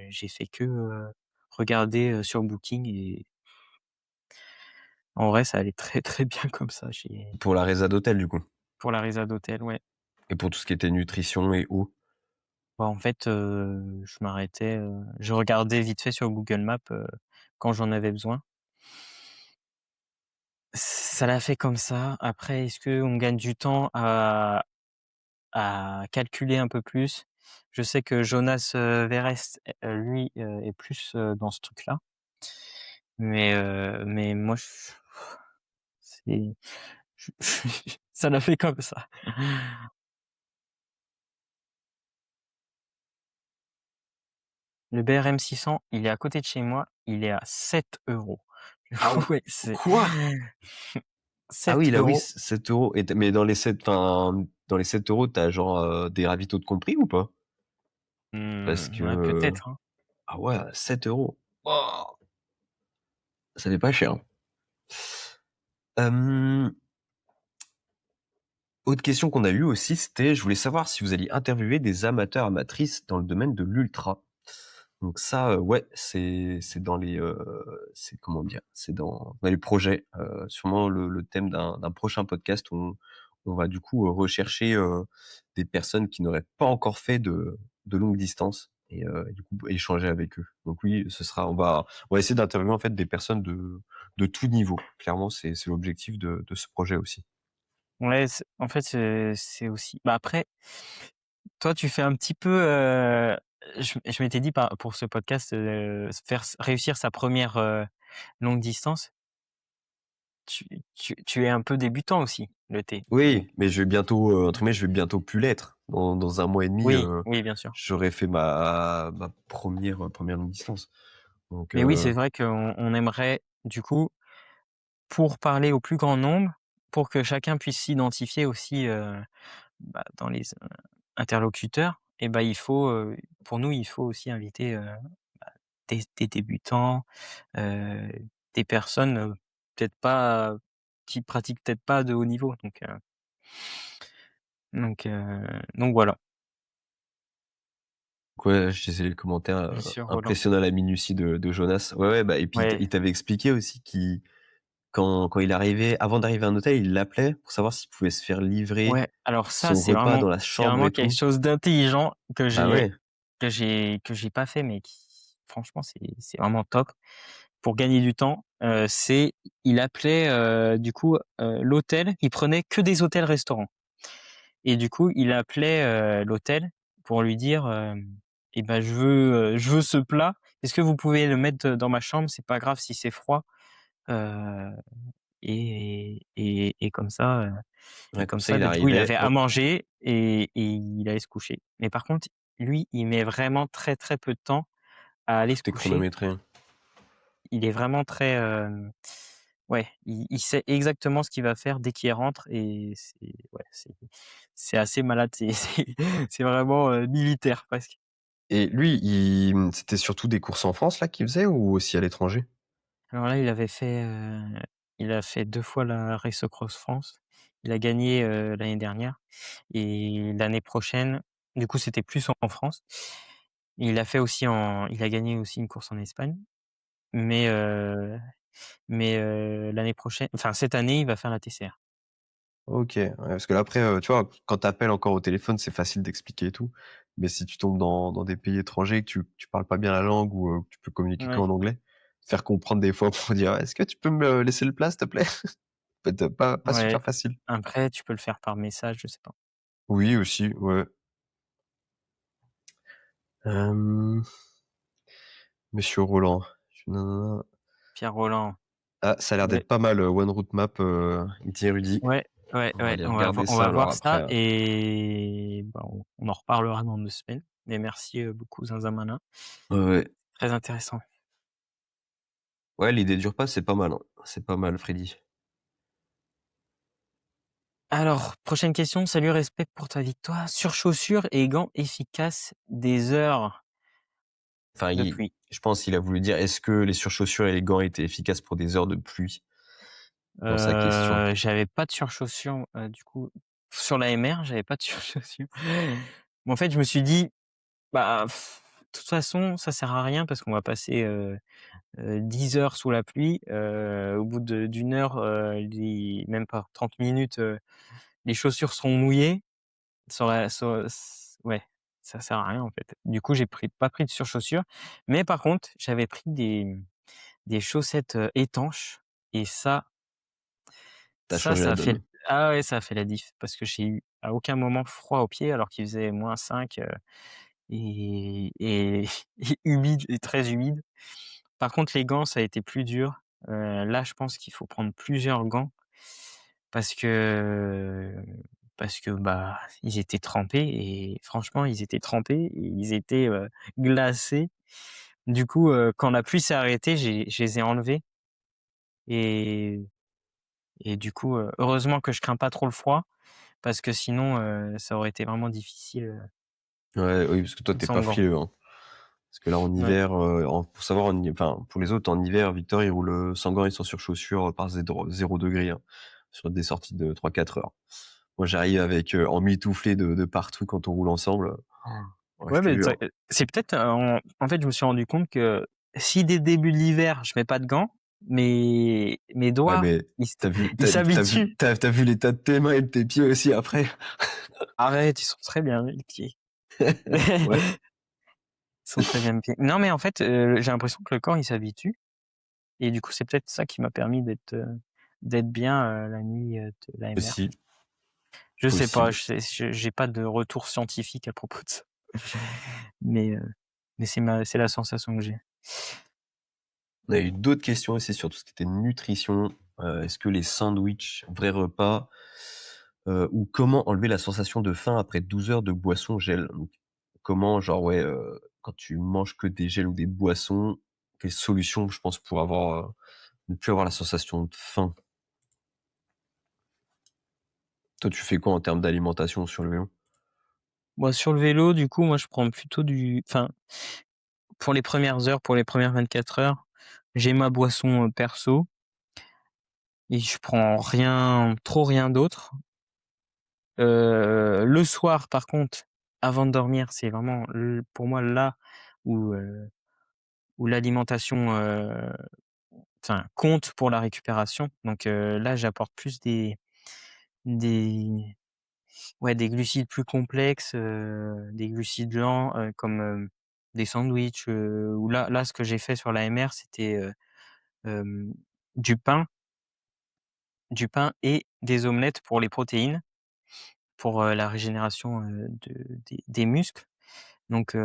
j'ai fait que, regarder, sur Booking et en vrai, ça allait très, très bien comme ça. Pour la résa d'hôtel, du coup? Pour la résa d'hôtel, ouais. Et pour tout ce qui était nutrition et eau? Bah, en fait, je regardais vite fait sur Google Maps, quand j'en avais besoin. Ça l'a fait comme ça. Après, est-ce qu'on gagne du temps à calculer un peu plus? Je sais que Jonas, Verest, lui, est plus, dans ce truc-là. Mais moi, c'est ça l'a fait comme ça. Le BRM 600, il est à côté de chez moi, il est à 7 €. Ah Ouais, c'est quoi? Ah oui, 7 là, oui, euros. 7 € et mais dans les 7, enfin, dans les 7 €, t'as genre, des ravitaux de compris ou pas? Parce Ouais, que peut-être, hein. ah ouais, 7 €. Waouh! Ça fait pas cher. Hem, Autre question qu'on a eue aussi, c'était, je voulais savoir si vous alliez interviewer des amateurs, amatrices dans le domaine de l'ultra. Donc ça, ouais, c'est dans les, c'est comment dire? C'est dans les projets, sûrement le thème d'un prochain podcast où on va du coup, rechercher, des personnes qui n'auraient pas encore fait de longue distance et du coup échanger avec eux. Donc oui, ce sera on va essayer d'interviewer en fait des personnes de tout niveau. Clairement, c'est l'objectif de ce projet aussi. Ouais, en fait, c'est aussi bah, après, toi, tu fais un petit peu, je m'étais dit pour ce podcast, réussir sa première longue distance. Tu es un peu débutant aussi, le thé, donc Oui, mais je vais bientôt, entre guillemets, je vais bientôt plus l'être. Dans un mois et demi, oui, oui, bien sûr. j'aurai fait ma première longue distance. Donc Mais oui, c'est vrai qu'on aimerait, du coup, pour parler au plus grand nombre, pour que chacun puisse s'identifier aussi, bah, dans les, interlocuteurs et bah, pour nous, il faut aussi inviter, des débutants, heu, des personnes, peut-être pas qui pratiquent peut-être pas de haut niveau donc voilà. ouais, je lisais les commentaires, Bien sûr, Roland. impressionnant la minutie de Jonas. Ouais, ouais, bah et puis Ouais, il t'avait expliqué aussi quand il arrivait avant d'arriver à un hôtel, il l'appelait pour savoir s'il pouvait se faire livrer ouais, alors ça, son repas dans la c'est chambre vraiment et quelque tout. chose d'intelligent Bah ouais, que j'ai pas fait, mais qui franchement, c'est vraiment top. Pour gagner du temps, il appelait, du coup, l'hôtel, il prenait que des hôtels-restaurants et du coup, il appelait, l'hôtel pour lui dire, «Eh ben, je veux ce plat. Est-ce que vous pouvez le mettre dans ma chambre? C'est pas grave si c'est froid». Heu et ouais, comme ça il du coup, il arrivait, avait à hop, manger et il allait se coucher. Mais par contre, lui, il met vraiment très, très peu de temps à aller se tout est coucher. chronométré. Il est vraiment très, ouais, il sait exactement ce qu'il va faire dès qu'il rentre et c'est assez malade. C'est vraiment, militaire presque. Et lui, c'était surtout des courses en France là qu'il faisait ou aussi à l'étranger? Alors là, il a fait 2 fois la Race Across France. Il a gagné, l'année dernière et l'année prochaine, du coup, c'était plus en France. Il a gagné aussi une course en Espagne, mais l'année prochaine enfin cette année, il va faire la TCR. OK, ouais, parce que là après, tu vois, quand tu appelles encore au téléphone, c'est facile d'expliquer et tout. Mais si tu tombes dans des pays étrangers, que tu parles pas bien la langue ou, que tu peux communiquer Ouais, qu'en anglais, faire comprendre des fois pour dire: «Est-ce que tu peux me laisser le plat, s'il te plaît?» Peut être pas ouais. super facile. Après, tu peux le faire par message, je sais pas. Oui aussi, ouais. Hem, Monsieur Roland, nin Pierre Rolland, ah, ça a l'air ouais, d'être pas mal, One Route Map, Itin Erudit. ouais, ouais, On va ouais, aller regarder on ça va alors voir après, ça et bah, on en reparlera dans 2 semaines. Mais merci, beaucoup Zinzamana. ouais, ouais. Très intéressant. Ouais, l'idée du repas, c'est pas mal, hein. C'est pas mal, Freddy. Alors, prochaine question. Salut, respect pour ta victoire. Sur chaussures et gants efficaces des heures Enfin, de il pluie. je pense qu'il a voulu dire: «Est-ce que les surchaussures et les gants étaient efficaces pour des heures de pluie?» Dans sa question. J'avais pas de surchaussures, du coup, sur la MR, j'avais pas de surchaussures. Mais en fait, je me suis dit: «Bah, de toute façon, ça sert à rien parce qu'on va passer, 10 heures sous la pluie». Au bout d'une heure, les même pas 30 minutes, les chaussures seront mouillées. Ça aurait ça s ouais, ça sert à rien, en fait. Du coup, j'ai pas pris de surchaussures, mais par contre, j'avais pris des chaussettes, étanches et Tu as changé la ça a fait donne. ah ouais, ça a fait la diff parce que j'ai eu à aucun moment froid aux pieds alors qu'il faisait -5, et et humide et très humide. Par contre, les gants, ça a été plus dur. Là, je pense qu'il faut prendre plusieurs gants parce que parce que, bah, ils étaient trempés et franchement, ils étaient trempés et ils étaient, glacés. Du coup, quand la pluie s'est arrêtée, je les ai enlevés et du coup, heureusement que je crains pas trop le froid parce que sinon, ça aurait été vraiment difficile, Ouais, oui, parce que toi, t'es sans pas gants. frileux, hein. Parce que là, en Ouais. hiver, pour savoir, enfin, pour les autres, en hiver, Victor, il roule sans gants et sans surchaussures par 0 degré, hein, sur des sorties de 3-4 heures. Moi, j'arrive avec emmitouflé de partout quand on roule ensemble. Ouais, je Ouais, te mais jure. c'est peut-être, en fait, je me suis rendu compte que si dès le début de l'hiver, je mets pas de gants, mes Ouais, doigts, mais ils s t'as vu, ils s'habituent. t'as vu l'état de tes mains et de tes pieds aussi après? Arrête, ils sont très bien mes pieds. Ouais. Ils sont très bien mes pieds. Non, mais en fait, j'ai l'impression que le corps, il s'habitue et du coup, c'est peut-être ça qui m'a permis d'être bien, la nuit, de l'AMR. Aussi, Je sais pas, possible. j'ai pas de retour scientifique à propos de ça. Mais, c'est la sensation que j'ai. On a eu d'autres questions aussi sur tout ce qui était nutrition. Est-ce que les sandwichs, vrais repas, ou comment enlever la sensation de faim après 12 heures de boisson gel? Donc, comment, genre, ouais, quand tu manges que des gels ou des boissons, quelle solution, je pense, pour ne plus avoir la sensation de faim? Toi, tu fais quoi en termes d'alimentation sur le vélo? Moi, sur le vélo, du coup, moi, je prends plutôt enfin, pour les premières heures, pour les premières 24 heures, j'ai ma boisson, perso et je prends rien d'autre. Le soir, par contre, avant de dormir, c'est vraiment pour moi là où, où l'alimentation, enfin, compte pour la récupération. Donc, là, j'apporte plus des ouais, des glucides plus complexes, des glucides lents, comme, des sandwichs, ou là, ce que j'ai fait sur l'AMR, c'était, hem, du pain du pain et des omelettes pour les protéines, pour, la régénération, des muscles. Donc,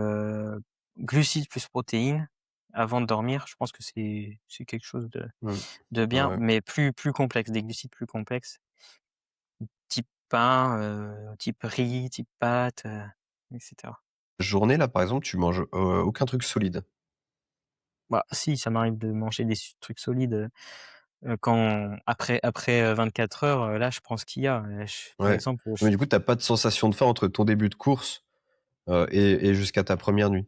glucides plus protéines avant de dormir, je pense que c'est quelque chose Mmh. de bien, Ouais. mais plus complexe, des glucides plus complexes, type pain, type riz, type pâtes, et cetera. Journée, là, par exemple, tu manges, aucun truc solide? Bah, si, ça m'arrive de manger des trucs solides, quand après, 24 heures, là, je prends ce qu'il y a, par Ouais. exemple, Mais du coup, tu pas de sensation de faim entre ton début de course, et jusqu'à ta première nuit?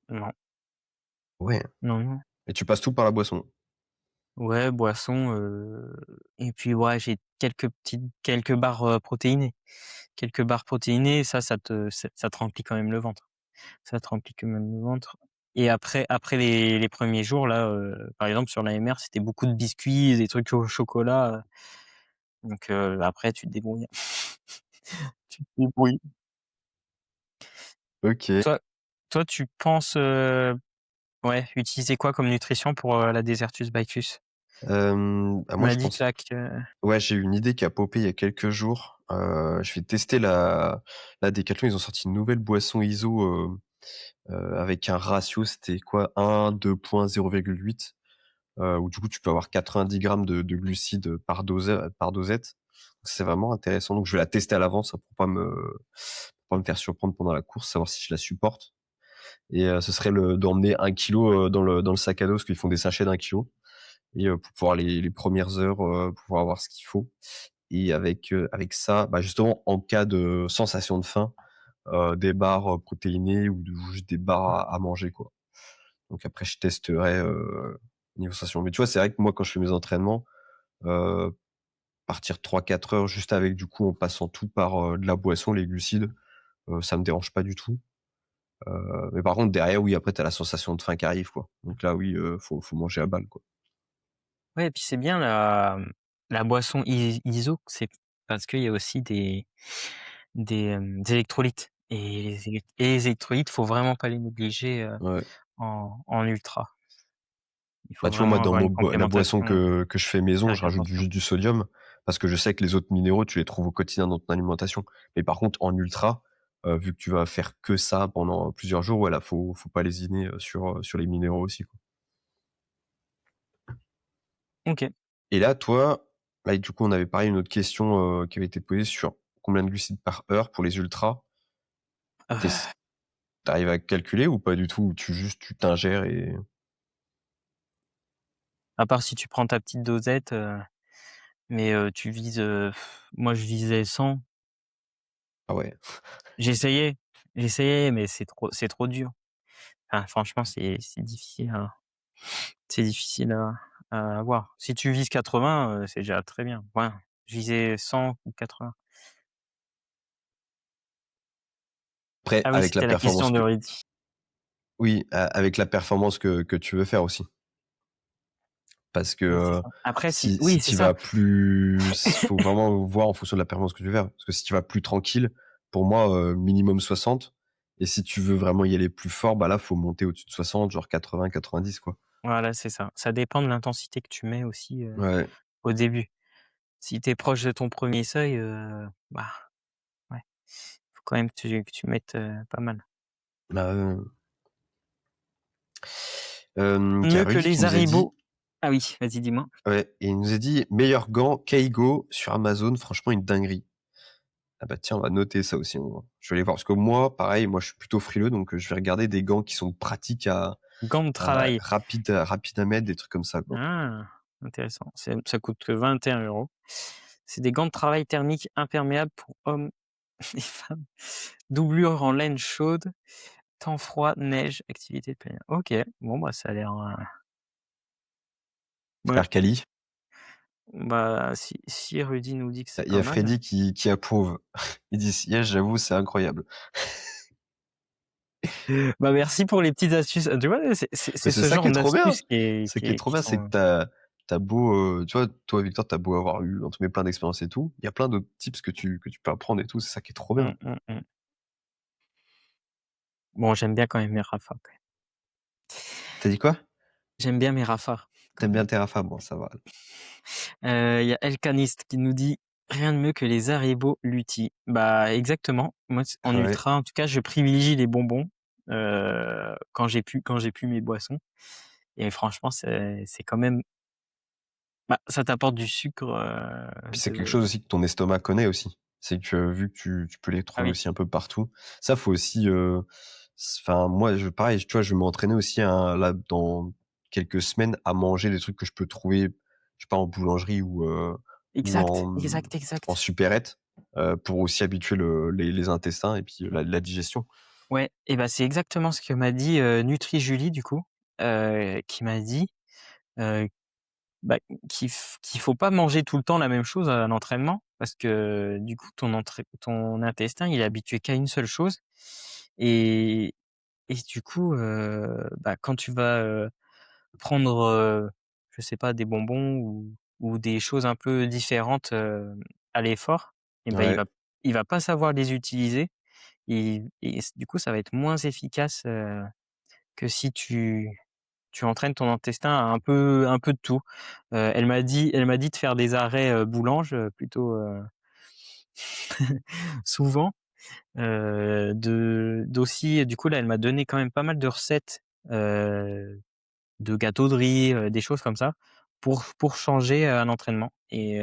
non, Ouais, non, non. et tu passes tout par la boisson? Ouais, boisson, et puis, ouais, j'ai quelques barres, protéinées. Quelques barres protéinées, ça te remplit quand même le ventre. Ça te remplit quand même le ventre et après les premiers jours là, par exemple sur l'AMR, c'était beaucoup de biscuits, des trucs au chocolat, donc, après tu te débrouilles. Tu te débrouilles. OK. Toi toi tu penses, ouais, utiliser quoi comme nutrition pour, la Desertus Bacchus? Bah, Tu moi, m'as je dit que pense là ouais, j'ai eu une idée qui a popé il y a quelques jours. Je vais tester la Decathlon, ils ont sorti une nouvelle boisson ISO, avec un ratio, c'était quoi? 1, 2.0,8, où du coup, tu peux avoir 90 grammes de glucides par dosette. C'est vraiment intéressant, donc je vais la tester à l'avance, hein, pour pas me faire surprendre pendant la course, savoir si je la supporte. Et ce serait d'emmener 1 kilo dans le sac à dos, parce qu'ils font des sachets d'1 kilo, et pour pouvoir les premières heures, pouvoir avoir ce qu'il faut. Et avec ça, bah, justement, en cas de sensation de faim, des barres, protéinées ou juste des barres à manger, quoi. Donc après je testerai, niveau sensation. Mais tu vois, c'est vrai que moi, quand je fais mes entraînements, heu, partir 3-4 heures juste avec, du coup, en passant tout par, de la boisson, les glucides, ça me dérange pas du tout. Mais par contre derrière, oui, après tu as la sensation de faim qui arrive, quoi. Donc là, oui, faut manger à balle, quoi. ouais et puis c'est bien la boisson ISO, c'est parce qu'il y a aussi des électrolytes et les électrolytes, faut vraiment pas les négliger, Ouais. en ultra. Il faut Bah, tu vois, moi, vraiment dans avoir une la boisson complémentation, que je fais maison, faire je rajoute attention. juste du sodium parce que je sais que les autres minéraux, tu les trouves au quotidien dans ton alimentation. Mais par contre, en ultra, vu que tu vas faire que ça pendant plusieurs jours, ouais, là, faut pas lésiner, sur les minéraux aussi, quoi. OK. Et là, toi, Là, et du coup, on avait pareil une autre question, qui avait été posée sur combien de glucides par heure pour les ultras. Tu Heu, arrives à calculer ou pas du tout? Ou tu t'ingères et à part si tu prends ta petite dosette, mais tu vises, moi je visais 100. ah ouais. J'ai essayé, j'ai essayé, mais c'est trop dur. Enfin, franchement, c'est difficile à avoir. Si tu vises 80, c'est déjà très bien. Ouais, je visais 100 ou 80. Après Ah oui, avec la c'était la performance question de que Rudy. oui, a avec la performance que tu veux faire aussi. Parce que, Oui, c'est ça. Après si si oui, c'est tu ça. vas plus faut vraiment voir en fonction de la performance que tu veux faire. Parce que si tu vas plus tranquille, pour moi, minimum 60, et si tu veux vraiment y aller plus fort, bah là, faut monter au-dessus de 60, genre 80-90 quoi. Voilà, c'est ça. Ça dépend de l'intensité que tu mets aussi, Ouais, au début. Si tu es proche de ton premier seuil, bah, ouais, faut quand même que tu mettes, pas mal. bah, il y a Mieux que Rudy qui les nous a dit Haribo. Ah oui, vas-y, dis-moi. ouais, et il nous a dit: «Meilleur gant Keigo sur Amazon, franchement une dinguerie». Ah bah tiens, on va noter ça aussi, je vais aller voir parce que moi, pareil, moi je suis plutôt frileux donc je vais regarder des gants qui sont pratiques Gants de à travail. rapides à mettre, des trucs comme ça, quoi. Ah, intéressant. Ça coûte que 21 €. C'est des gants de travail thermiques imperméables pour hommes et femmes. Doublure en laine chaude, temps froid, neige, activité de plein air. OK, bon, bah, ça a l'air, ouais, Frère Kali, bah, si Rudy nous dit que c'est il y pas a mal, Freddy qui approuve. Il dit: «Yes, j'avoue, c'est incroyable». bah, merci pour les petites astuces. Tu vois, Mais c'est c'est ce ça qui genre est trop bien! d'astuces qui est C'est qui qui est est trop qui bien, c'est que sont, tu as beau, tu vois, toi, Victor, tu as beau avoir eu, entre guillemets, «plein d'expériences» et tout, il y a plein d'autres tips que tu peux apprendre et tout, c'est ça qui est trop bien. mmh. Bon, j'aime bien quand même mes Rafa, quand même. Tu as dit quoi? J'aime bien mes Rafa, Tu quand aimes bien même. Terrafa? Bon, ça va. Il y a Elkanist qui nous dit: «Rien de mieux que les Haribo Lutti». Bah, exactement. Moi, c en Ouais. ultra, en tout cas, je privilégie les bonbons, quand j'ai plus mes boissons, et franchement, c'est quand même, bah, ça t'apporte du sucre, Puis c'est quelque de chose aussi que ton estomac connaît aussi. C'est que vu que tu peux les ah trouver oui, aussi un peu partout, ça faut aussi, enfin moi pareil, tu vois, je vais m'entraîner aussi là dans quelques semaines à manger des trucs que je peux trouver, je sais pas en boulangerie ou exact, exact, en exact. supérette, pour aussi habituer les intestins et puis la digestion. Ouais, et bah, c'est exactement ce que m'a dit, Nutri Julie, du coup, qui m'a dit, heu bah, qu'il faut pas manger tout le temps la même chose à l'entraînement, parce que du coup ton intestin il est habitué qu'à une seule chose, et du coup, bah, quand tu vas, prendre, je sais pas, des bonbons ou des choses un peu différentes, à l'effort, et ben Ouais, il va pas savoir les utiliser, et du coup ça va être moins efficace, que si tu entraînes ton intestin à un peu de tout. Elle m'a dit de faire des arrêts, boulanges, plutôt, souvent, d'aussi du coup là, elle m'a donné quand même pas mal de recettes, heu, de gâteaux de riz, des choses comme ça, pour changer, à l'entraînement, et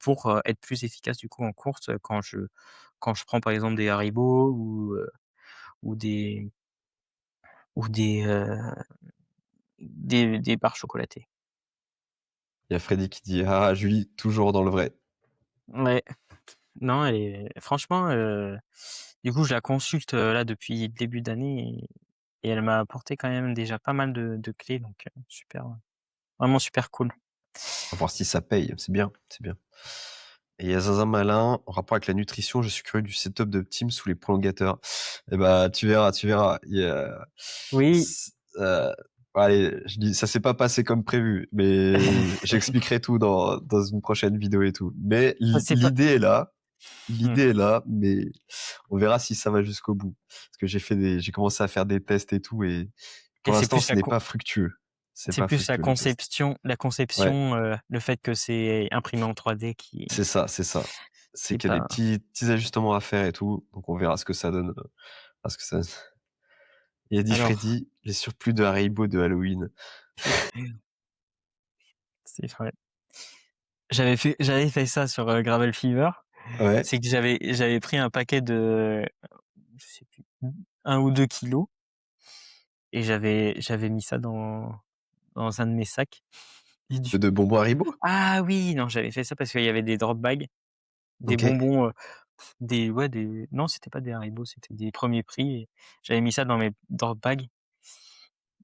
pour, être plus efficace du coup en course, quand je prends par exemple des Haribo ou des ou des barres chocolatées. il y a Freddy qui dit: «Ah Julie, toujours dans le vrai». Ouais. Non, elle est franchement, du coup, je la consulte, là, depuis le début d'année, et elle m'a apporté quand même déjà pas mal de clés, donc super, vraiment super cool. On va voir si ça paye, c'est bien, c'est bien. Et il y a Zinzin Malin, en rapport avec la nutrition, je suis curieux du setup de Team sous les prolongateurs. Et bah, tu verras, tu verras. Oui, C- euh, allez, je dis, ça s'est pas passé comme prévu, mais j'expliquerai tout dans une prochaine vidéo et tout. Mais ça c'est pas mmh, l'idée est là, mais on verra si ça va jusqu'au bout. Parce que j'ai commencé à faire des tests et tout, et et pour l'instant, ce n'est pas fructueux. C'est c'est pas plus fructueux, les tests. la Ouais. conception, le fait que c'est imprimé en 3D C'est ça, c'est ça. qui C'est est qu'il y a des pas petits ajustements à faire et tout, donc on verra ce que ça donne, parce que ça il a dit alors Freddy: «Les surplus de Haribo de Halloween». c'est vrai. j'avais fait ça sur Gravel Fever. Ouais. C'est que j'avais pris un paquet de, je sais plus, 1 ou 2 kilos et j'avais mis ça dans un de mes sacs. Et du De bonbons Haribo? Ah oui, non, j'avais fait ça parce qu'il y avait des drop bags, des OK. bonbons, non, c'était pas des Haribo, c'était des premiers prix et j'avais mis ça dans mes drop bags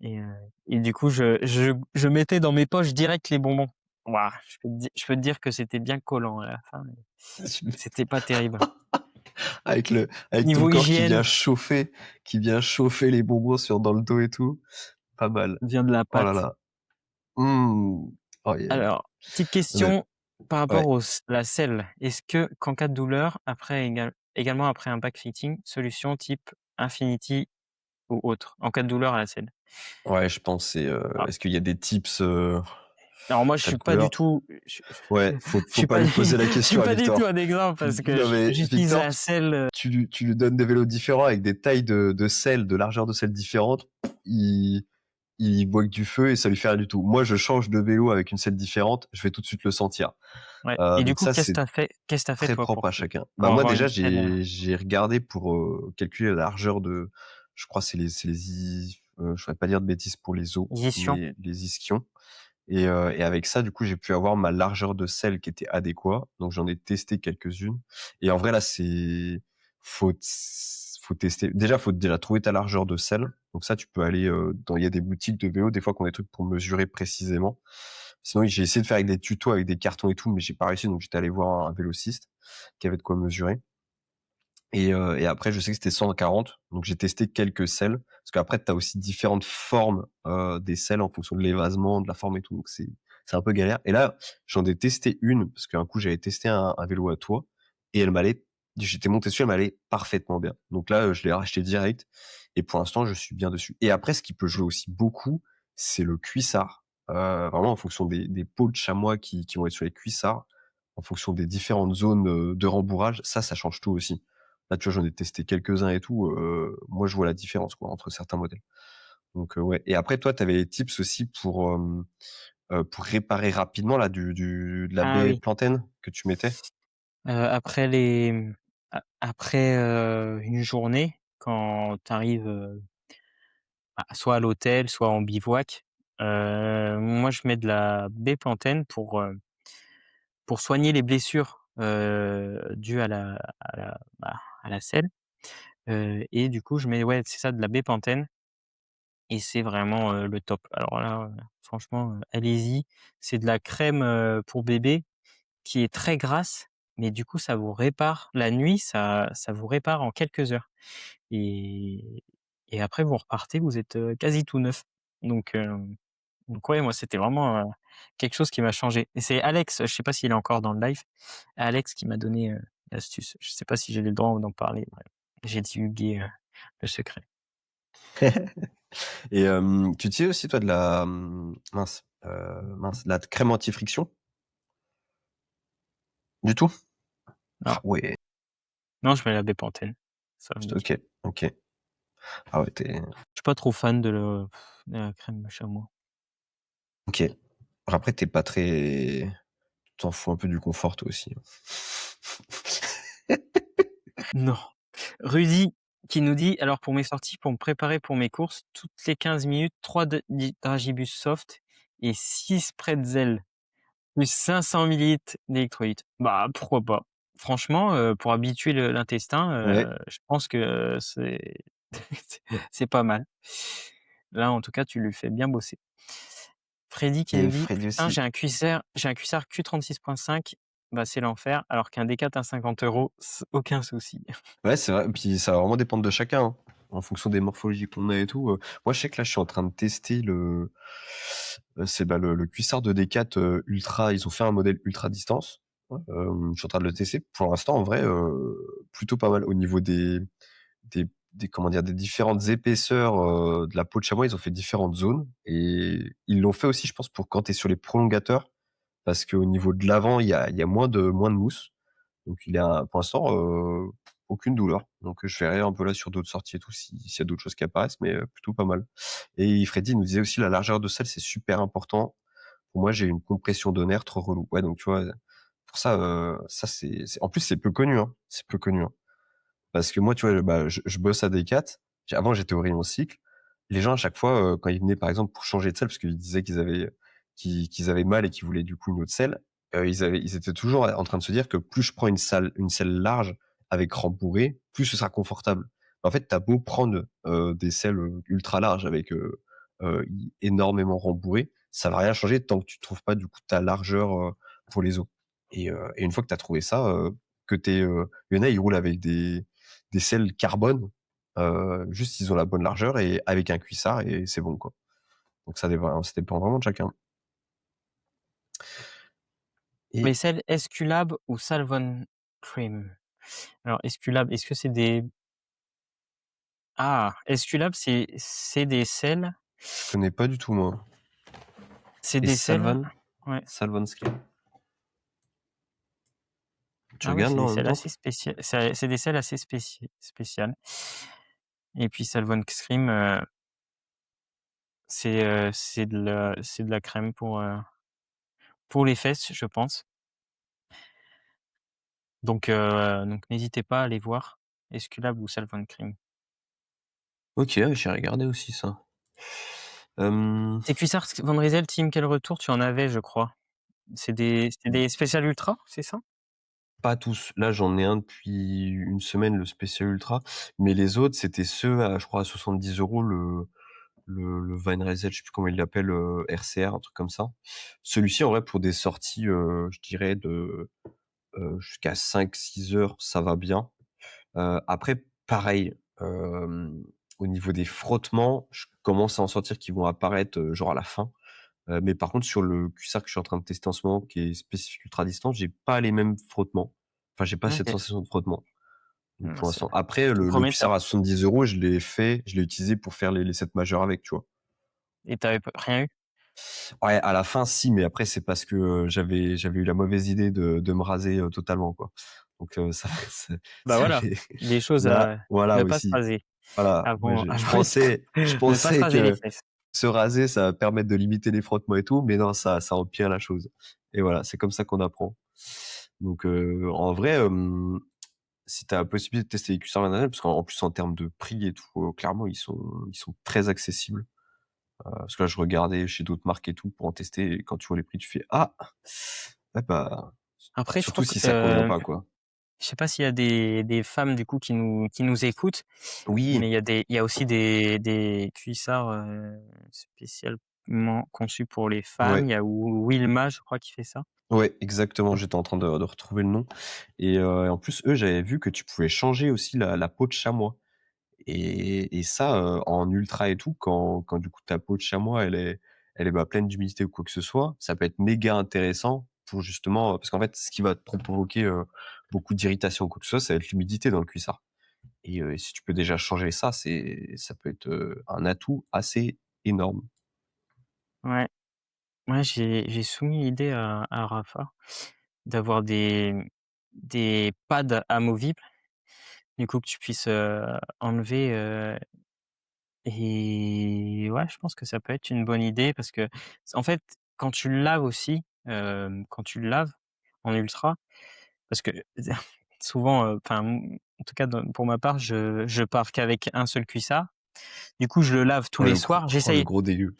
et du coup, je mettais dans mes poches direct les bonbons. Waouh, je peux te dire que c'était bien collant à la fin, mais Tu mets c'était pas terrible. avec ton Niveau corps hygiène, qui vient chauffer les bonbons dans le dos et tout. Pas mal. vient de la Oh là pâte. là. Mmh. Oh yeah. Alors, petite Honnête question par rapport ouais. la selle. Est-ce que qu'en cas de douleur, également après un backfitting, solution type Infinity ou autre, en cas de douleur à la selle? Ouais, je pense Alors est-ce qu'il y a des tips, alors moi, en je cas de suis pas du douleur? tout, Ouais, je faut suis pas pas lui poser la je suis question à pas du tout Victor. un exemple parce que Non mais j'utilise Victor, la selle, tu lui donnes des vélos différents avec des tailles de selle, de largeur de selle différentes, il voit que du feu et ça lui fait rien du tout. Moi, je change de vélo avec une selle différente, je vais tout de suite le sentir. ouais et du Donc coup, ça, c'est qu'est-ce que tu fait très toi propre à chacun. Bah, pour moi avoir déjà, une selle, j'ai regardé pour, calculer la largeur de je crois c'est les je voudrais pas dire de bêtises pour les os, Position? mais les ischions et avec ça, du coup, j'ai pu avoir ma largeur de selle qui était adéquat. Donc j'en ai testé quelques-unes et en vrai là, faut faut tester. Déjà, faut déjà trouver ta largeur de selle. Donc ça, tu peux aller, il y a des boutiques de vélo, des fois, qui ont des trucs pour mesurer précisément. Sinon, j'ai essayé de faire avec des tutos, avec des cartons et tout, mais j'ai pas réussi, donc j'étais allé voir un vélociste qui avait de quoi mesurer. Et après, je sais que c'était 140, donc j'ai testé quelques selles, parce qu'après, tu as aussi différentes formes des selles en fonction de l'évasement, de la forme et tout, donc c'est un peu galère. Et là, j'en ai testé une, parce qu'un coup, j'avais testé un vélo à toit, et j'étais monté dessus, elle m'allait parfaitement bien. Donc là, je l'ai racheté direct, et pour l'instant, je suis bien dessus. Et après, ce qui peut jouer aussi beaucoup, c'est le cuissard. Vraiment, en fonction des peaux de chamois qui vont être sur les cuissards, en fonction des différentes zones de rembourrage, ça change tout aussi. Là, tu vois, j'en ai testé quelques-uns et tout, moi, je vois la différence, quoi, entre certains modèles. Donc, ouais. Et après, toi, tu avais les tips aussi pour réparer rapidement, là, de la Ah baie oui, plantaine que tu mettais? après après, une journée, quand tu arrives, soit à l'hôtel, soit en bivouac. Moi, je mets de la baie plantaine pour soigner les blessures, dues à la selle, et du coup, je mets, ouais, c'est ça, de la baie plantaine et c'est vraiment, le top. Alors là, franchement, allez-y. C'est de la crème, pour bébé qui est très grasse, mais du coup, ça vous répare la nuit, ça vous répare en quelques heures et après vous repartez, vous êtes, quasi tout neuf donc donc ouais, moi, c'était vraiment, quelque chose qui m'a changé et c'est Alex, je sais pas s'il est encore dans le live, Alex qui m'a donné, l'astuce. Je sais pas si j'ai le droit d'en parler, bref. J'ai divulgué, le secret. Et tu utilises aussi, toi, de la, de la crème anti-friction? Du tout? Non, Ah ouais, non, je mets la Bepanthen, ça me OK, OK. Ah ouais, tu je suis pas trop fan de la crème chamois. OK. Après, tu pas très tu t'en fous un peu du confort, toi aussi, hein? Non. Rudy qui nous dit: «Alors pour mes sorties, pour me préparer pour mes courses, toutes les 15 minutes, 3 Dragibus soft et 6 pretzels, plus 500 millilitres d'électrolytes». Bah, pourquoi pas? Franchement, pour habituer l'intestin, Ouais. je pense que c'est pas mal. Là, en tout cas, tu lui fais bien bosser. Freddy qui nous Et dit: Freddy «Putain, aussi. j'ai un cuissard Q36.5, bah, c'est l'enfer, alors qu'un D4 à 50 €, aucun souci». Ouais, c'est vrai, puis ça va vraiment dépendre de chacun, hein, en fonction des morphologies qu'on a et tout, moi, je sais que là, je suis en train de tester c'est, bah, le cuissard de Decat, ultra ils ont fait un modèle ultra distance. Je suis en train de le tester. Pour l'instant, en vrai, plutôt pas mal au niveau des comment dire? Des différentes épaisseurs, de la peau de chamois, ils ont fait différentes zones et ils l'ont fait aussi, je pense, pour quand tu es sur les prolongateurs, parce qu'au niveau de l'avant, il y a moins de mousse. Donc il a pour l'instant, aucune douleur. Donc je verrai un peu là sur d'autres sorties et tout s'il y a d'autres choses qui apparaissent, mais plutôt pas mal. Et Freddy nous disait aussi la largeur de selle, c'est super important Pour moi, j'ai une compression de nerfs trop relou. Ouais, donc tu vois, pour ça, ça en plus, c'est peu connu, hein. C'est peu connu, hein. Parce que moi, tu vois, bah, je bosse à Decat. Avant, j'étais au rayon cycle. Les gens, à chaque fois, quand ils venaient, par exemple, pour changer de selle, parce qu'ils disaient qu'ils avaient mal et qu'ils voulaient du coup une autre selle, ils étaient toujours en train de se dire que plus je prends une selle large avec rembourré, plus ce sera confortable. En fait, t'as beau prendre des selles ultra larges avec énormément rembourré, ça va rien changer tant que tu trouves pas du coup ta largeur pour les os. Et une fois que t'as trouvé ça, il y en a, ils roulent avec des selles carbone. Juste, ils ont la bonne largeur et avec un cuissard et c'est bon, quoi. Donc ça dépend vraiment de chacun. Mais Et celle Esculap ou Salvon Cream? Alors Esculap, est-ce que c'est des... Ah, Esculap, c'est des selles. je connais pas du tout, moi. C'est Et des selles. Salvan? Ouais. Salvan Scale. Tu Ah oui, regardes c'est là des en même selles temps? assez spéciales. C'est des selles assez spéciales. Et puis Salvon Cream, c'est de la crème pour les fesses, je pense. Donc n'hésitez pas à aller voir Esculap ou Salvon Cream. Ok, ouais, j'ai regardé aussi ça. Tes cuissards Van Rysel Team Quel Retour, tu en avais, je crois. C'est des Special Ultra, c'est ça? Pas tous. Là, j'en ai un depuis une semaine, le Special Ultra, mais les autres, c'était ceux à, je crois, à 70 €, le Van Rysel, je sais plus comment il l'appelle, RCR, un truc comme ça. Celui-ci, en vrai, pour des sorties, je dirais jusqu'à 5-6 heures, ça va bien. Après, pareil, au niveau des frottements, je commence à en sentir qui vont apparaître, genre à la fin. Mais par contre, sur le cuissard que je suis en train de tester en ce moment, qui est spécifique ultra distance, j'ai pas les mêmes frottements. Enfin, j'ai pas cette OK. sensation de frottement. Donc pour C'est l'instant. Après, tout le cuissard prometteur. à 70 €, je l'ai utilisé pour faire les 7 majeurs avec, tu vois. Et tu avais rien eu? Ouais, à la fin, si, mais après, c'est parce que j'avais eu la mauvaise idée de me raser totalement, quoi. Donc ça, Bah ça voilà, fait des choses là, à voilà ne pas se aussi. raser Voilà, moi avant je avant pensais je ne pas se pensais raser les que fesses. se raser, ça va permettre de limiter les frottements et tout, mais non, ça empire la chose. Et voilà, c'est comme ça qu'on apprend. Donc en vrai, si tu as la possibilité de tester les cuissards Van Halen, parce qu'en plus en termes de prix et tout, clairement ils sont très accessibles. Parce que là je regardais chez d'autres marques et tout pour en tester et quand tu vois les prix, tu fais: «Ah! Ah bah», Après je surtout crois que, si ça convient pas, quoi. je sais pas s'il y a des femmes du coup qui nous écoutent, Oui, mais il y a aussi des cuissards, spécialement conçus pour les femmes. ouais. Il y a Wilma, je crois, qui fait ça. Ouais, exactement, j'étais en train de retrouver le nom et en plus, eux, j'avais vu que tu pouvais changer aussi la peau de chamois et ça, en ultra et tout, quand du coup ta peau de chamois, elle est, bah, pleine d'humidité ou quoi que ce soit, ça peut être méga intéressant pour justement, parce qu'en fait, ce qui va te provoquer, beaucoup d'irritation ou quoi que ce soit, ça va être l'humidité dans le cuissard et si tu peux déjà changer ça, ça peut être, un atout assez énorme. Ouais, ouais, j'ai soumis l'idée à Rafa d'avoir des pads amovibles, du coup que tu puisses, enlever, et ouais, je pense que ça peut être une bonne idée parce que en fait, quand tu le laves aussi, quand tu le laves en ultra, parce que souvent, enfin, en tout cas pour ma part, je pars qu'avec un seul cuissard. Du coup, je le lave tous Oh les le gros soirs. oh le J'essaye gros dégueu.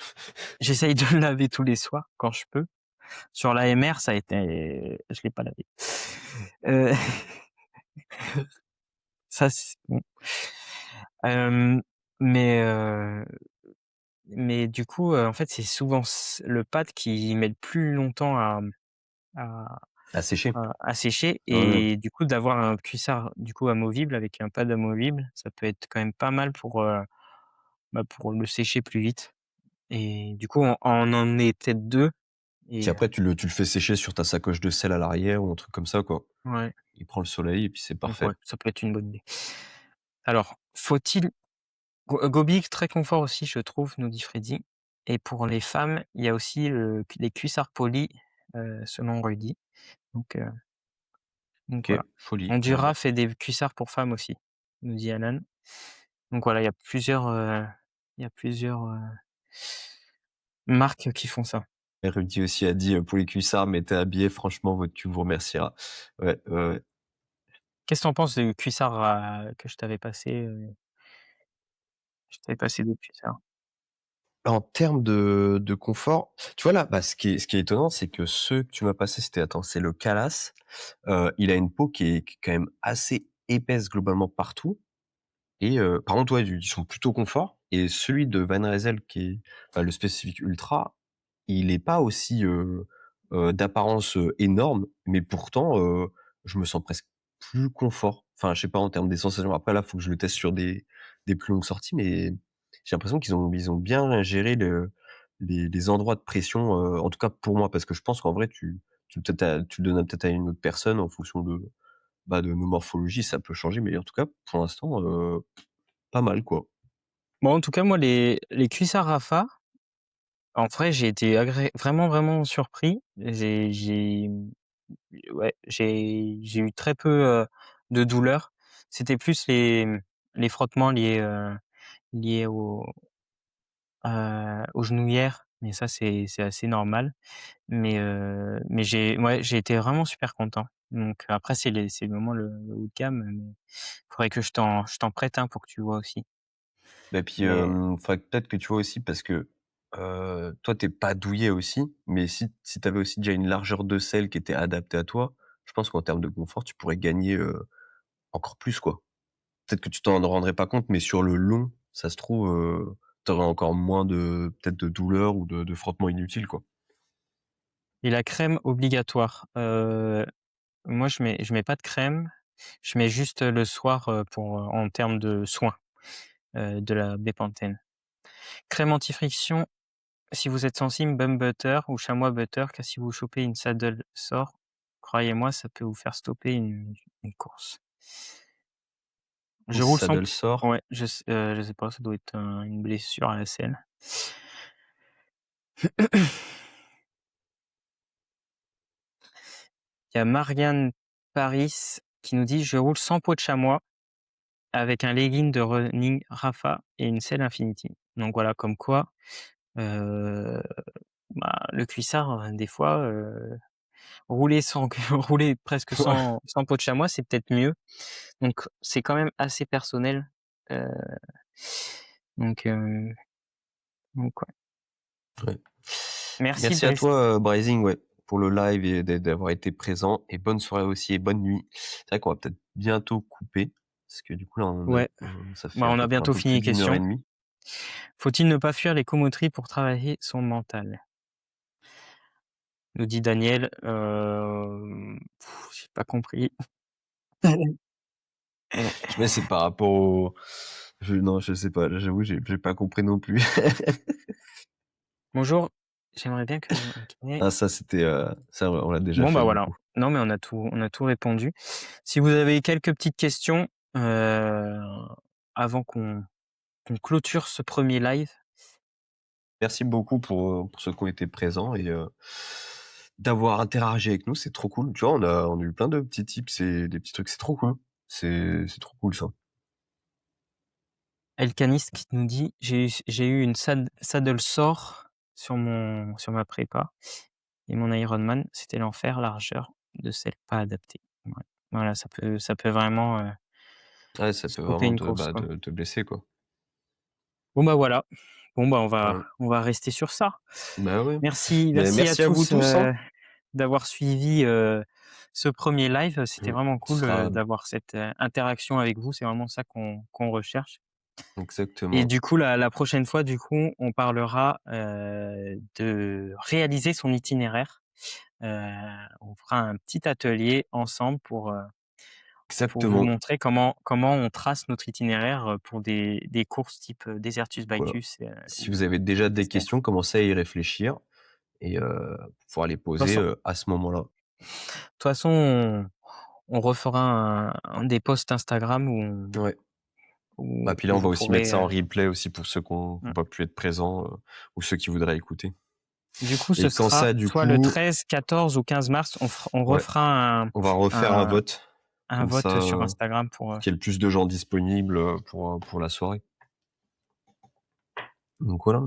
j'essaye de le laver tous les soirs quand je peux. Sur l'AMR, ça a été je l'ai pas lavé. Heu, ça c'est bon. Hem, mais heu Mais du coup, en fait, c'est souvent le pad qui met le plus longtemps à À sécher. à sécher, Ouais. et du coup, d'avoir un cuissard, du coup, amovible avec un pad amovible, ça peut être quand même pas mal pour le sécher plus vite, et du coup, on en est peut-être 2, Puis et après tu le fais sécher sur ta sacoche de selle à l'arrière ou un truc comme ça, quoi. ouais, Il prend le soleil et puis c'est donc ouais, parfait. ça peut être une bonne idée. Alors, faut-il Gobi, très confort aussi, je trouve, nous dit Freddy, et pour les femmes, il y a aussi les cuissards polis, selon Rudy, donc heu Donc OK, voilà. folie, à Ondura voir. fait des cuissards pour femmes aussi, nous dit Alan. Donc voilà, il y a plusieurs marques qui font ça. Et Rudy aussi a dit pour les cuissards, mettez habillé, franchement, votre cul vous remerciera. Ouais, ouais, ouais. Qu'est-ce que tu en penses des cuissards que je t'avais passé des cuissards? En termes de confort, tu vois là, bah, ce qui est étonnant, c'est que ceux que tu m'as passé, c'est le Calas. Il a une peau qui est quand même assez épaisse globalement partout. Et par contre, ouais, ils sont plutôt confort. Et celui de Van Rysel qui est, bah, le spécifique ultra, il est pas aussi, d'apparence, énorme, mais pourtant, je me sens presque plus confort. Enfin, je sais pas en termes des sensations. Après là, faut que je le teste sur des plus longues sorties, mais j'ai l'impression qu'ils ont bien géré les endroits de pression, en tout cas pour moi, parce que je pense qu'en vrai tu le donnes peut-être à une autre personne en fonction de nos morphologies, ça peut changer, mais en tout cas, pour l'instant, pas mal, quoi. Bon, en tout cas, moi, les cuissards Rafa, en vrai, j'ai été vraiment, vraiment surpris. Ouais, j'ai eu très peu, de douleur. C'était plus les frottements liés aux genouillères, mais ça, c'est assez normal. Mais j'ai été vraiment super content. Donc après, c'est vraiment le haut de gamme, mais faudrait que je t'en prête un pour que tu vois aussi. Et puis, Mais faudrait peut-être que tu vois aussi parce que, toi, tu pas douillet aussi, mais si tu avais aussi déjà une largeur de selle qui était adaptée à toi, je pense qu'en termes de confort, tu pourrais gagner, encore plus, quoi. Peut-être que tu t'en rendrais pas compte, mais sur le long, ça se trouve, tu aurais encore moins peut-être de douleur ou de frottements inutiles, quoi. et la crème obligatoire, moi je mets pas de crème, je mets juste le soir, en termes de soins, de la bépantène. Crème anti-friction, si vous êtes sensible, Bum Butter ou Chamois Butter, car si vous chopez une saddle sore, croyez-moi, ça peut vous faire stopper une course. Une Je roule sans saddle p sore. Ouais, je sais pas, ça doit être une blessure à la selle. Il y a Marianne Paris qui nous dit: «Je roule sans peau de chamois avec un legging de running Rapha et une selle Infinity». Donc voilà, comme quoi, heu, le cuissard, des fois, rouler presque sans peau de chamois, c'est peut-être mieux. Donc c'est quand même assez personnel, heu, donc heu, donc ouais. Ouais. Merci Merci à Brice. toi, Brising, ouais, pour le live et d'avoir été présent et bonne soirée aussi et bonne nuit. C'est vrai qu'on va peut-être bientôt couper parce que du coup là Ouais, ça fait à on a peu près un bientôt peu fini plus les d'une heure et questions. demie. Faut-il ne pas fuir les comoteries pour travailler son mental? Nous dit Daniel. J'ai pas compris. Je sais pas si c'est par rapport au non, je sais pas, j'avoue, j'ai pas compris non plus. Bonjour, j'aimerais bien que OK. Ah ça c'était, ça on l'a déjà Bon, bah, fait du voilà. coup. Non, mais on a tout répondu. Si vous avez quelques petites questions, avant qu'on clôture ce premier live. Merci beaucoup pour ceux qui ont été présents et d'avoir interagi avec nous, c'est trop cool. Tu vois, on a eu plein de petits tips et des petits trucs, c'est trop cool. C'est trop cool ça. Elkanis qui nous dit: «J'ai eu une saddle sore sur ma prépa et mon Ironman, c'était l'enfer, largeur de selle pas adaptée». Ouais. Voilà, ça peut vraiment, Ouais, ça peut stopper vraiment une course, quoi. te blesser quoi. Bon, bah, voilà. Bon, bah, on va Ouais. on va rester sur ça. Bah ouais. Merci Mais merci à merci à vous tous, tous, hein. d'avoir suivi, ce premier live. C'était vraiment Ce cool, sera d'avoir cette, interaction avec vous. C'est vraiment ça qu'on recherche et exactement. du coup, la prochaine fois, du coup, on parlera, de réaliser son itinéraire. Heu, on fera un petit atelier ensemble pour vous Exactement. montrer comment on trace notre itinéraire, pour des courses type, Desertus Voilà. Bacchus, Si vous ou avez déjà des XCR. questions, commencez à y réfléchir et pouvoir les De toute poser, façon à ce moment-là. toute façon, on refera des posts Instagram Ouais. Bah, puis là, où on va vous aussi mettre pourrez, ça en replay aussi pour ceux qui mmh. ont pas pu être présents, ou ceux qui voudraient écouter. Du coup, ce Et quand sera ça, du soit le coup 13, 14 ou 15 mars, on ouais, refera on va refaire un un vote, un comme ça, vote sur Instagram pour qu'il y ait le plus de gens disponibles, pour la soirée. Donc voilà.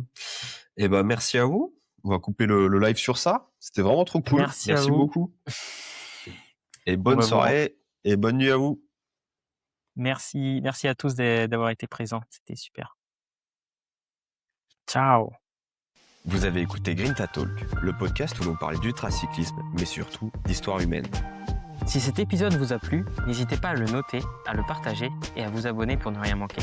Et ben merci à vous. On va couper le live sur ça. C'était vraiment trop cool. Merci à vous. Beaucoup. Et bonne On va voir. soirée et bonne nuit à vous. Merci à tous d'avoir été présents. C'était super. Ciao. Vous avez écouté Grinta Talk, le podcast où l'on parle d'ultracyclisme, mais surtout d'histoire humaine. Si cet épisode vous a plu, n'hésitez pas à le noter, à le partager et à vous abonner pour ne rien manquer.